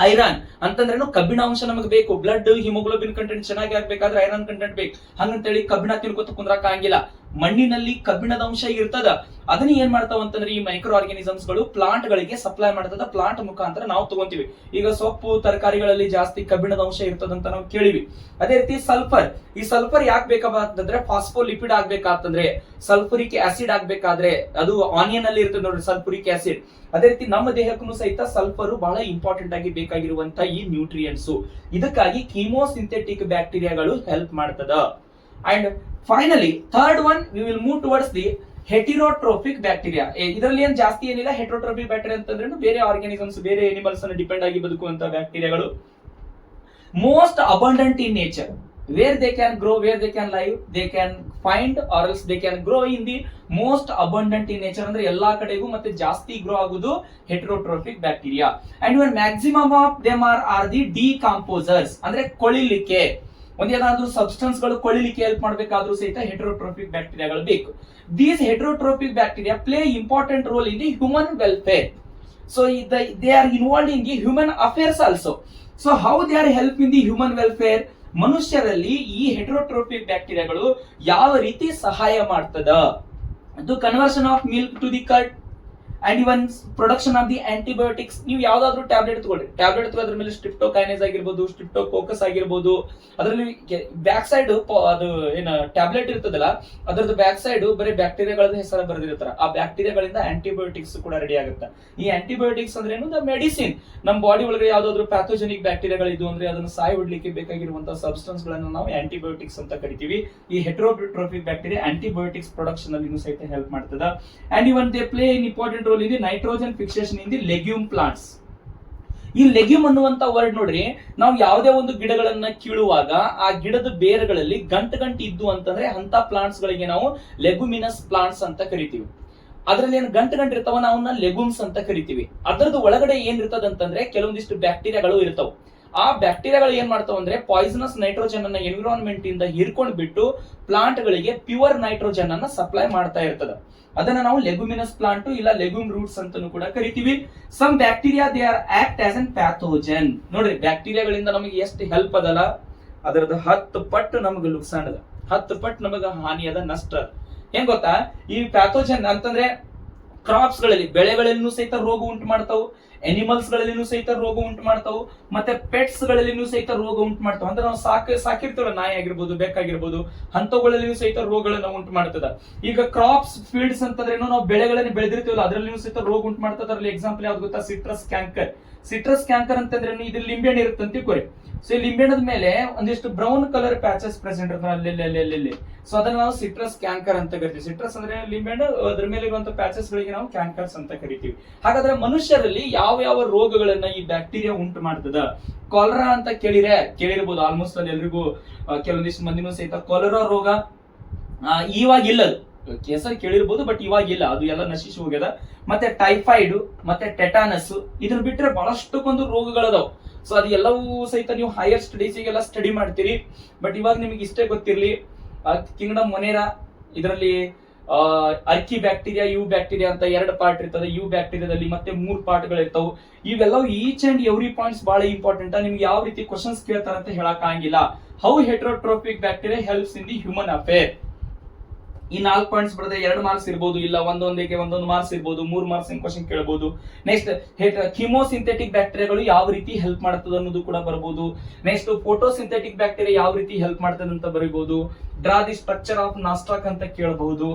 ಐರನ್ ಅಂತಂದ್ರೇನು, ಕಬ್ಬಿಣಾಂಶ ನಮಗೆ ಬೇಕು. ಬ್ಲಡ್ ಹಿಮೋಗ್ಲೋಬಿನ್ ಕಂಟೆಂಟ್ ಚೆನ್ನಾಗಿ ಆಗ್ಬೇಕಾದ್ರೆ ಐರನ್ ಕಂಟೆಂಟ್ ಬೇಕು. ಹಂಗಂತೇಳಿ ಕಬ್ಬಿಣ ತಿನ್ಕೋತ ಕುಂದ್ರಕ್ ಆಗಿಲ್ಲ. ಮಣ್ಣಿನಲ್ಲಿ ಕಬ್ಬಿಣದ ಅಂಶ ಇರ್ತದ. ಅದನ್ನ ಏನ್ ಮಾಡ್ತಾವ ಅಂತಂದ್ರೆ ಈ ಮೈಕ್ರೋ ಆರ್ಗಾನಿಸಮ್ಸ್ ಗಳು ಪ್ಲಾಂಟ್ ಗಳಿಗೆ ಸಪ್ಲೈ ಮಾಡ್ತದ. ಪ್ಲಾಂಟ್ ಮುಖಾಂತರ ನಾವು ತಗೊಂತೀವಿ. ಈಗ ಸೊಪ್ಪು ತರಕಾರಿಗಳಲ್ಲಿ ಜಾಸ್ತಿ ಕಬ್ಬಿಣದ ಅಂಶ ಇರ್ತದಂತ ನಾವು ಕೇಳಿವಿ. ಅದೇ ರೀತಿ ಸಲ್ಫರ್, ಈ ಸಲ್ಫರ್ ಯಾಕೆ ಬೇಕಪ್ಪ ಅಂತಂದ್ರೆ ಫಾಸ್ಫೋಲಿಪಿಡ್ ಆಗ್ಬೇಕಾತಂದ್ರೆ, ಸಲ್ಫುರಿಕ್ ಆಸಿಡ್ ಆಗ್ಬೇಕಾದ್ರೆ ಅದು ಆನಿಯನ್ ಅಲ್ಲಿ ಇರ್ತದೆ ನೋಡ್ರಿ ಸಲ್ಫುರಿಕ್ ಆಸಿಡ್. ಅದೇ ರೀತಿ ನಮ್ಮ ದೇಹಕ್ಕೂ ಸಹಿತ ಸಲ್ಫರ್ ಬಹಳ ಇಂಪಾರ್ಟೆಂಟ್ ಆಗಿ ಬೇಕಾಗಿರುವಂತ ಈ ನ್ಯೂಟ್ರಿಯೆಂಟ್ಸ್. ಇದಕ್ಕಾಗಿ ಕೀಮೋಸಿಂಥೆಟಿಕ್ ಬ್ಯಾಕ್ಟೀರಿಯಾಗಳು ಹೆಲ್ಪ್ ಮಾಡ್ತದ. And finally third one we will move towards the heterotrophic bacteria. ಇದರಲ್ಲಿ ಏನ್ ಜಾಸ್ತಿ ಏನಿಲ್ಲ. ಹೆಟರೋಟ್ರೋಫಿಕ್ ಬ್ಯಾಕ್ಟೀರಿಯಾ ಅಂತಂದ್ರೆ ಬೇರೆ ಆರ್ಗಾನಿಸಮ್ಸ್, ಬೇರೆ ಎನಿಮಲ್ಸ್ ಅನ್ನು ಡಿಪೆಂಡ್ ಆಗಿ ಬದುಕುವಂತ ಬ್ಯಾಕ್ಟೀರಿಯಾಗಳು. Most abundant in nature, where they can grow, where they can live, they can find or else they can grow in the most abundant in nature. ಅಂದ್ರೆ ಎಲ್ಲಾ ಕಡೆಗೂ ಮತ್ತೆ ಜಾಸ್ತಿ ಗ್ರೋ ಆಗುವುದು heterotrophic bacteria. And when maximum of them are the decomposers, ಅಂದ್ರೆ ಕೊಳಿಲಿಕ್ಕೆ, ಒಂದೇನಾದ್ರೂ ಸಬ್ಸ್ಟೆನ್ಸ್ ಗಳು ಕೊಳಿಲಿಕ್ಕೆ ಹೆಲ್ಪ್ ಮಾಡಬೇಕಾದ್ರೂ ಸಹಿತ ಹೆಟರೋಟ್ರೋಫಿಕ್ ಬ್ಯಾಕ್ಟೀರಿಯಾಗಳು ಬೇಕು. These heterotrophic bacteria play important role in the human welfare. So they are involved in the human affairs also. So how they are help in the human welfare? ಮನುಷ್ಯರಲ್ಲಿ ಈ ಹೆಟರೋಟ್ರೋಫಿಕ್ ಬ್ಯಾಕ್ಟೀರಿಯಾಗಳು ಯಾವ ರೀತಿ ಸಹಾಯ ಮಾಡ್ತದ? ಅದು conversion of milk to the curd and even production of the antibiotics. ನೀವು ಯಾವ್ದಾದ್ರು ಟ್ಯಾಬ್ಲೆಟ್ ತಗೊಳ್ಳಿ, ಟ್ಯಾಬ್ಲೆಟ್ ಅದ್ರ ಮೇಲೆ ಸ್ಟ್ರಿಪ್ಟೋಕೈನೇಸ್ ಆಗಿರ್ಬೋದು, ಸ್ಟ್ರಿಪ್ಟೋಕೋಕಸ್ ಆಗಿರ್ಬೋದು, ಅದರಲ್ಲಿ ಬ್ಯಾಕ್ ಸೈಡ್ ಅದು ಏನ ಟ್ಯಾಬ್ಲೆಟ್ ಇರ್ತದಲ್ಲ ಅದ್ರದ್ದು ಬ್ಯಾಕ್ ಸೈಡ್ ಬರೀ ಬ್ಯಾಕ್ಟೀರಿಯಾಗಳ ಹೆಸರು ಬರೆದಿರ್ತಾರ. ಆ ಬ್ಯಾಕ್ಟೀರಿಯಾಗಳಿಂದ ಆಂಟಿಬಯೋಟಿಕ್ಸ್ ಕೂಡ ರೆಡಿ ಆಗುತ್ತೆ. ಈ ಆಂಟಿಬಯೋಟಿಕ್ಸ್ ಅಂದ್ರೆ ಏನು? The medicine. ನಮ್ಮ ಬಾಡಿ ಒಳಗಡೆ ಯಾವ್ದಾದ್ರು ಪ್ಯಾಥೋಜೆನಿಕ್ ಬ್ಯಾಕ್ಟೀರಿಯಾಗಳಿದ್ದು ಅಂದ್ರೆ ಅದನ್ನು ಸಾಯ ಹೊಡ್ಲಿಕ್ಕೆ ಬೇಕಾಗಿರುವಂತಹ ಸಬ್ಸ್ಟೆನ್ಸ್ ಗಳನ್ನ ನಾವು ಆಂಟಿಬಯೋಟಿಕ್ಸ್ ಅಂತ ಕರಿತೀವಿ. ಈ ಹೆಟರೋಟ್ರೋಫಿಕ್ ಬ್ಯಾಕ್ಟೀರಿಯಾ ಆಂಟಿಬಯೋಟಿಕ್ಸ್ ಪ್ರೊಡಕ್ಷನ್ ಅಲ್ಲಿ ಸಹಿತ ಹೆಲ್ಪ್ ಮಾಡ್ತದ. And even they play in important role in the nitrogen fixation in the legume plants. ಈ ಲೆಗ್ಯೂಮ್ ಅನ್ನುವಂತ ವರ್ಡ್ ನೋಡ್ರಿ, ನಾವು ಯಾವುದೇ ಒಂದು ಗಿಡಗಳನ್ನ ಕೀಳುವಾಗ ಆ ಗಿಡದ ಬೇರುಗಳಲ್ಲಿ ಗಂಟು ಇದ್ದು ಅಂತಂದ್ರೆ ಅಂತ ಪ್ಲಾಂಟ್ಸ್ ಗಳಿಗೆ ನಾವು ಲೆಗುಮಿನಸ್ ಪ್ಲಾಂಟ್ಸ್ ಅಂತ ಕರಿತೀವಿ. ಅದ್ರಲ್ಲಿ ಏನು ಗಂಟು ಇರ್ತಾವ, ನಾವನ್ನ ಲೆಗುಮ್ಸ್ ಅಂತ ಕರಿತೀವಿ. ಅದರದ್ದು ಒಳಗಡೆ ಏನ್ ಇರ್ತದ ಅಂತಂದ್ರೆ ಕೆಲವೊಂದಿಷ್ಟು ಬ್ಯಾಕ್ಟೀರಿಯಾಗಳು ಇರ್ತಾವ. ಆ ಬ್ಯಾಕ್ಟೀರಿಯಾಗಳು ಏನ್ ಮಾಡ್ತಾವ ಅಂದ್ರೆ ಪಾಯ್ಸನಸ್ ನೈಟ್ರೋಜನ್ ಅನ್ನ ಎನ್ವಿರಾನ್ಮೆಂಟ್ ಇಂದ ಹಿರ್ಕೊಂಡ್ ಬಿಟ್ಟು ಪ್ಲಾಂಟ್ ಗಳಿಗೆ ಪ್ಯೂರ್ ನೈಟ್ರೋಜನ್ ಅನ್ನ ಸಪ್ಲೈ ಮಾಡ್ತಾ ಇರ್ತದ. ಅದನ್ನ ನಾವು ಲೆಗುಮಿನಸ್ ಪ್ಲಾಂಟ್ ಇಲ್ಲ ಲೆಗ್ಯೂಮ್ ರೂಟ್ಸ್ ಅಂತಾನೂ ಕೂಡ ಕರಿತೀವಿ. Some bacteria they are act as an pathogen. ನೋಡ್ರಿ ಬ್ಯಾಕ್ಟೀರಿಯಾಗಳಿಂದ ನಮಗೆ ಎಷ್ಟು ಹೆಲ್ಪ್ ಅದಲ್ಲ, ಅದರದ್ದು 10 ಪಟ್ಟು ನಮಗೆ ನುಕ್ಸಾನ್ ಅದ, 10 ಪಟ್ಟು ನಮಗ ಹಾನಿ ಅದ, ನಷ್ಟ ಅದ. ಏನ್ ಗೊತ್ತಾ, ಈ ಪ್ಯಾಥೋಜನ್ ಅಂತಂದ್ರೆ ಕ್ರಾಪ್ಸ್ ಗಳಲ್ಲಿ, ಬೆಳೆಗಳಲ್ಲಿನೂ ಸಹಿತ ರೋಗ ಉಂಟು ಮಾಡ್ತಾವು, ಎನಿಮಲ್ಸ್ ಗಳಲ್ಲಿನೂ ಸಹಿತ ರೋಗ ಉಂಟು ಮಾಡ್ತಾವು, ಮತ್ತೆ ಪೆಟ್ಸ್ ಗಳಲ್ಲಿನೂ ಸಹಿತ ರೋಗ ಉಂಟು ಮಾಡ್ತಾವ. ಅಂದ್ರೆ ನಾವು ಸಾಕಿರ್ತೇವಲ್ಲ, ನಾಯಿ ಆಗಿರ್ಬೋದು, ಬೆಕ್ಕಾಗಿರ್ಬೋದು, ಅಂತವುಗಳಲ್ಲಿನೂ ಸಹಿತ ರೋಗಗಳನ್ನ ಉಂಟು ಮಾಡ್ತದ. ಈಗ ಕ್ರಾಪ್ಸ್ ಫೀಲ್ಡ್ಸ್ ಅಂತಂದ್ರೆ ನಾವು ಬೆಳೆಗಳನ್ನ ಬೆಳೆದಿರ್ತೀವಲ್ಲ ಅದರಲ್ಲಿನೂ ಸಹಿತ ರೋಗ ಉಂಟು ಮಾಡ್ತದ. ಅದ್ರಲ್ಲಿ ಎಕ್ಸಾಂಪಲ್ ಯಾವ್ದು ಗೊತ್ತಾ? Citrus canker. ಸಿಟ್ರಸ್ ಕ್ಯಾಂಕರ್ ಅಂತಂದ್ರೆ ಇದು ಲಿಂಬೆಹಣ್ಣು ಇರುತ್ತೆ ಅಂತ ತಿಳ್ಕೊರಿ. ಸೊ ಈ ಲಿಂಬೆಹಣ್ಣದ ಮೇಲೆ ಒಂದಿಷ್ಟು ಬ್ರೌನ್ ಕಲರ್ ಪ್ಯಾಚಸ್ ಪ್ರೆಸೆಂಟ್ ಇರ್ತಾವೆ ಅಲ್ಲಿ. ಸೊ ಅದನ್ನ ನಾವು ಸಿಟ್ರಸ್ ಕ್ಯಾಂಕರ್ ಅಂತ ಕರಿತೀವಿ. ಸಿಟ್ರಸ್ ಅಂದ್ರೆ ಲಿಂಬೆಹಣ್ಣು, ಅದ್ರ ಮೇಲೆ ಇರುವಂತಹ ಪ್ಯಾಚಸ್ ಗಳಿಗೆ ನಾವು ಕ್ಯಾಂಕರ್ಸ್ ಅಂತ ಕರಿತೀವಿ. ಹಾಗಾದ್ರೆ ಮನುಷ್ಯರಲ್ಲಿ ಯಾವ ಯಾವ ರೋಗಗಳನ್ನ ಈ ಬ್ಯಾಕ್ಟೀರಿಯಾ ಉಂಟು ಮಾಡ್ತದ? ಕಾಲರಾ ಅಂತ ಕೇಳಿರ್ಬೋದು ಆಲ್ಮೋಸ್ಟ್ ಅಲ್ಲಿ ಎಲ್ರಿಗೂ, ಕೆಲವೊಂದಿಷ್ಟು ಮಂದಿನೂ ಸಹಿತ ಕಾಲರಾ ರೋಗ ಇವಾಗ ಇಲ್ಲದು, ಹೆಸರು ಕೇಳಿರ್ಬೋದು ಬಟ್ ಇವಾಗಿಲ್ಲ, ಅದು ಎಲ್ಲ ನಶಿಸಿ ಹೋಗ್ಯದ. ಮತ್ತೆ ಟೈಫಾಯ್ಡ್, ಮತ್ತೆ ಟೆಟಾನಸ್, ಇದ್ರ ಬಿಟ್ರೆ ಬಹಳಷ್ಟಕ್ಕೊಂದು ರೋಗಗಳದಾವ್. ಸೊ ಅದು ಎಲ್ಲವೂ ಸಹಿತ ನೀವು ಹೈಯರ್ ಸ್ಟಡೀಸಿಗೆಲ್ಲ ಸ್ಟಡಿ ಮಾಡ್ತೀರಿ. ಬಟ್ ಇವಾಗ ನಿಮಗೆ ಇಷ್ಟೇ ಗೊತ್ತಿರ್ಲಿ, ಕಿಂಗ್ಡಮ್ ಮೊನೇರಾ ಇದರಲ್ಲಿ ಅರ್ಕಿ ಬ್ಯಾಕ್ಟೀರಿಯಾ, ಯು ಬ್ಯಾಕ್ಟೀರಿಯಾ ಅಂತ 2 ಪಾರ್ಟ್ ಇರ್ತದೆ. ಯು ಬ್ಯಾಕ್ಟೀರಿಯಾದಲ್ಲಿ ಮತ್ತೆ 3 ಪಾರ್ಟ್ಗಳು ಇರ್ತಾವೆ. ಇವೆಲ್ಲವೂ ಈಚ್ ಅಂಡ್ ಎವ್ರಿ ಪಾಯಿಂಟ್ಸ್ ಬಹಳ ಇಂಪಾರ್ಟೆಂಟ್. ನಿಮ್ಗೆ ಯಾವ ರೀತಿ ಕ್ವಶನ್ಸ್ ಕೇಳ್ತಾರ ಅಂತ ಹೇಳಕ್ ಆಗಿಲ್ಲ. How heterotrophic bacteria helps in the human affair. ಈ 4 ಪಾಯಿಂಟ್ಸ್ ಬರೆದ್ರೆ 2 ಮಾರ್ಕ್ಸ್ ಇರ್ಬೋದು, ಇಲ್ಲ ಒಂದೊಂದಕ್ಕೆ 1 ಮಾರ್ಕ್ಸ್ ಇರ್ಬೋದು, 3 ಮಾರ್ಕ್ಸ್ ಕ್ವಶನ್ ಕೇಳಬಹುದು. ನೆಕ್ಸ್ಟ್ ಕಿಮೋಸಿಂಥೆಟಿಕ್ ಬ್ಯಾಕ್ಟೀರಿಯಾಗಳು ಯಾವ ರೀತಿ ಹೆಲ್ಪ್ ಮಾಡ್ತದೆ ಅನ್ನೋದು ಕೂಡ ಬರಬಹುದು. ನೆಕ್ಸ್ಟ್ ಫೋಟೋಸಿಂಥೆಟಿಕ್ ಬ್ಯಾಕ್ಟೀರಿಯಾ ಯಾವ ರೀತಿ ಹೆಲ್ಪ್ ಮಾಡ್ತದೆ ಅಂತ ಬರೀಬಹುದು. Draw the structure of Nostoc ಅಂತ ಕೇಳಬಹುದು.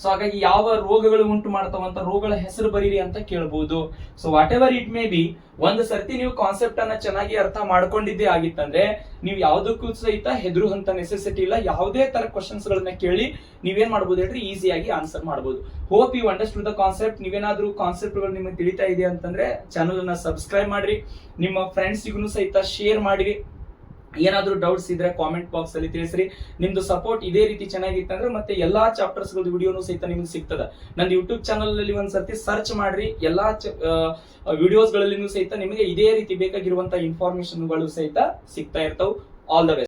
ಸೊ ಹಾಗಾಗಿ ಯಾವ ರೋಗಗಳು ಉಂಟು ಮಾಡ್ತಾವಂತ ರೋಗಗಳ ಹೆಸರು ಬರೀರಿ ಅಂತ ಕೇಳಬಹುದು. So what ever it may be, ಒಂದು ಸರ್ತಿ ನೀವು ಕಾನ್ಸೆಪ್ಟ್ ಅನ್ನ ಚೆನ್ನಾಗಿ ಅರ್ಥ ಮಾಡ್ಕೊಂಡಿದ್ದೇ ಆಗಿತ್ತಂದ್ರೆ ನೀವು ಯಾವ್ದಕ್ಕೂ ಸಹಿತ ಹೆದರುವಂತ ನೆಸೆಸಿಟಿ ಇಲ್ಲ. ಯಾವುದೇ ತರ ಕ್ವಶನ್ಸ್ ಗಳನ್ನ ಕೇಳಿ ನೀವೇನ್ ಮಾಡಬಹುದು ಹೇಳ್ರಿ, ಈಸಿಯಾಗಿ ಆನ್ಸರ್ ಮಾಡಬಹುದು. Hope you understood the concept. ನೀವೇನಾದ್ರೂ ಕಾನ್ಸೆಪ್ಟ್ ಗಳು ನಿಮಗೆ ತಿಳಿತಾ ಇದೆ ಅಂತಂದ್ರೆ ಚಾನಲ್ ಅನ್ನ ಸಬ್ಸ್ಕ್ರೈಬ್ ಮಾಡ್ರಿ, ನಿಮ್ಮ ಫ್ರೆಂಡ್ಸ್ಗೂ ಸಹಿತ ಶೇರ್ ಮಾಡಿರಿ. ಏನಾದ್ರೂ ಡೌಟ್ಸ್ ಇದ್ರೆ ಕಾಮೆಂಟ್ ಬಾಕ್ಸ್ ಅಲ್ಲಿ ತಿಳಿಸ್ರಿ. ನಿಮ್ದು ಸಪೋರ್ಟ್ ಇದೇ ರೀತಿ ಚೆನ್ನಾಗಿತ್ತಂದ್ರೆ ಮತ್ತೆ ಎಲ್ಲಾ ಚಾಪ್ಟರ್ಸ್ ವಿಡಿಯೋನು ಸಹಿತ ನಿಮ್ಗೆ ಸಿಗ್ತದ. ನಂದು ಯೂಟ್ಯೂಬ್ ಚಾನಲ್ ಅಲ್ಲಿ ಒಂದ್ಸರ್ತಿ ಸರ್ಚ್ ಮಾಡ್ರಿ, ಎಲ್ಲಾ ವಿಡಿಯೋಸ್ ಗಳಲ್ಲಿ ಸಹಿತ ನಿಮಗೆ ಇದೇ ರೀತಿ ಬೇಕಾಗಿರುವಂತಹ ಇನ್ಫಾರ್ಮೇಶನ್ ಗಳು ಸಹಿತ ಸಿಗ್ತಾ ಇರ್ತಾವ. All the best.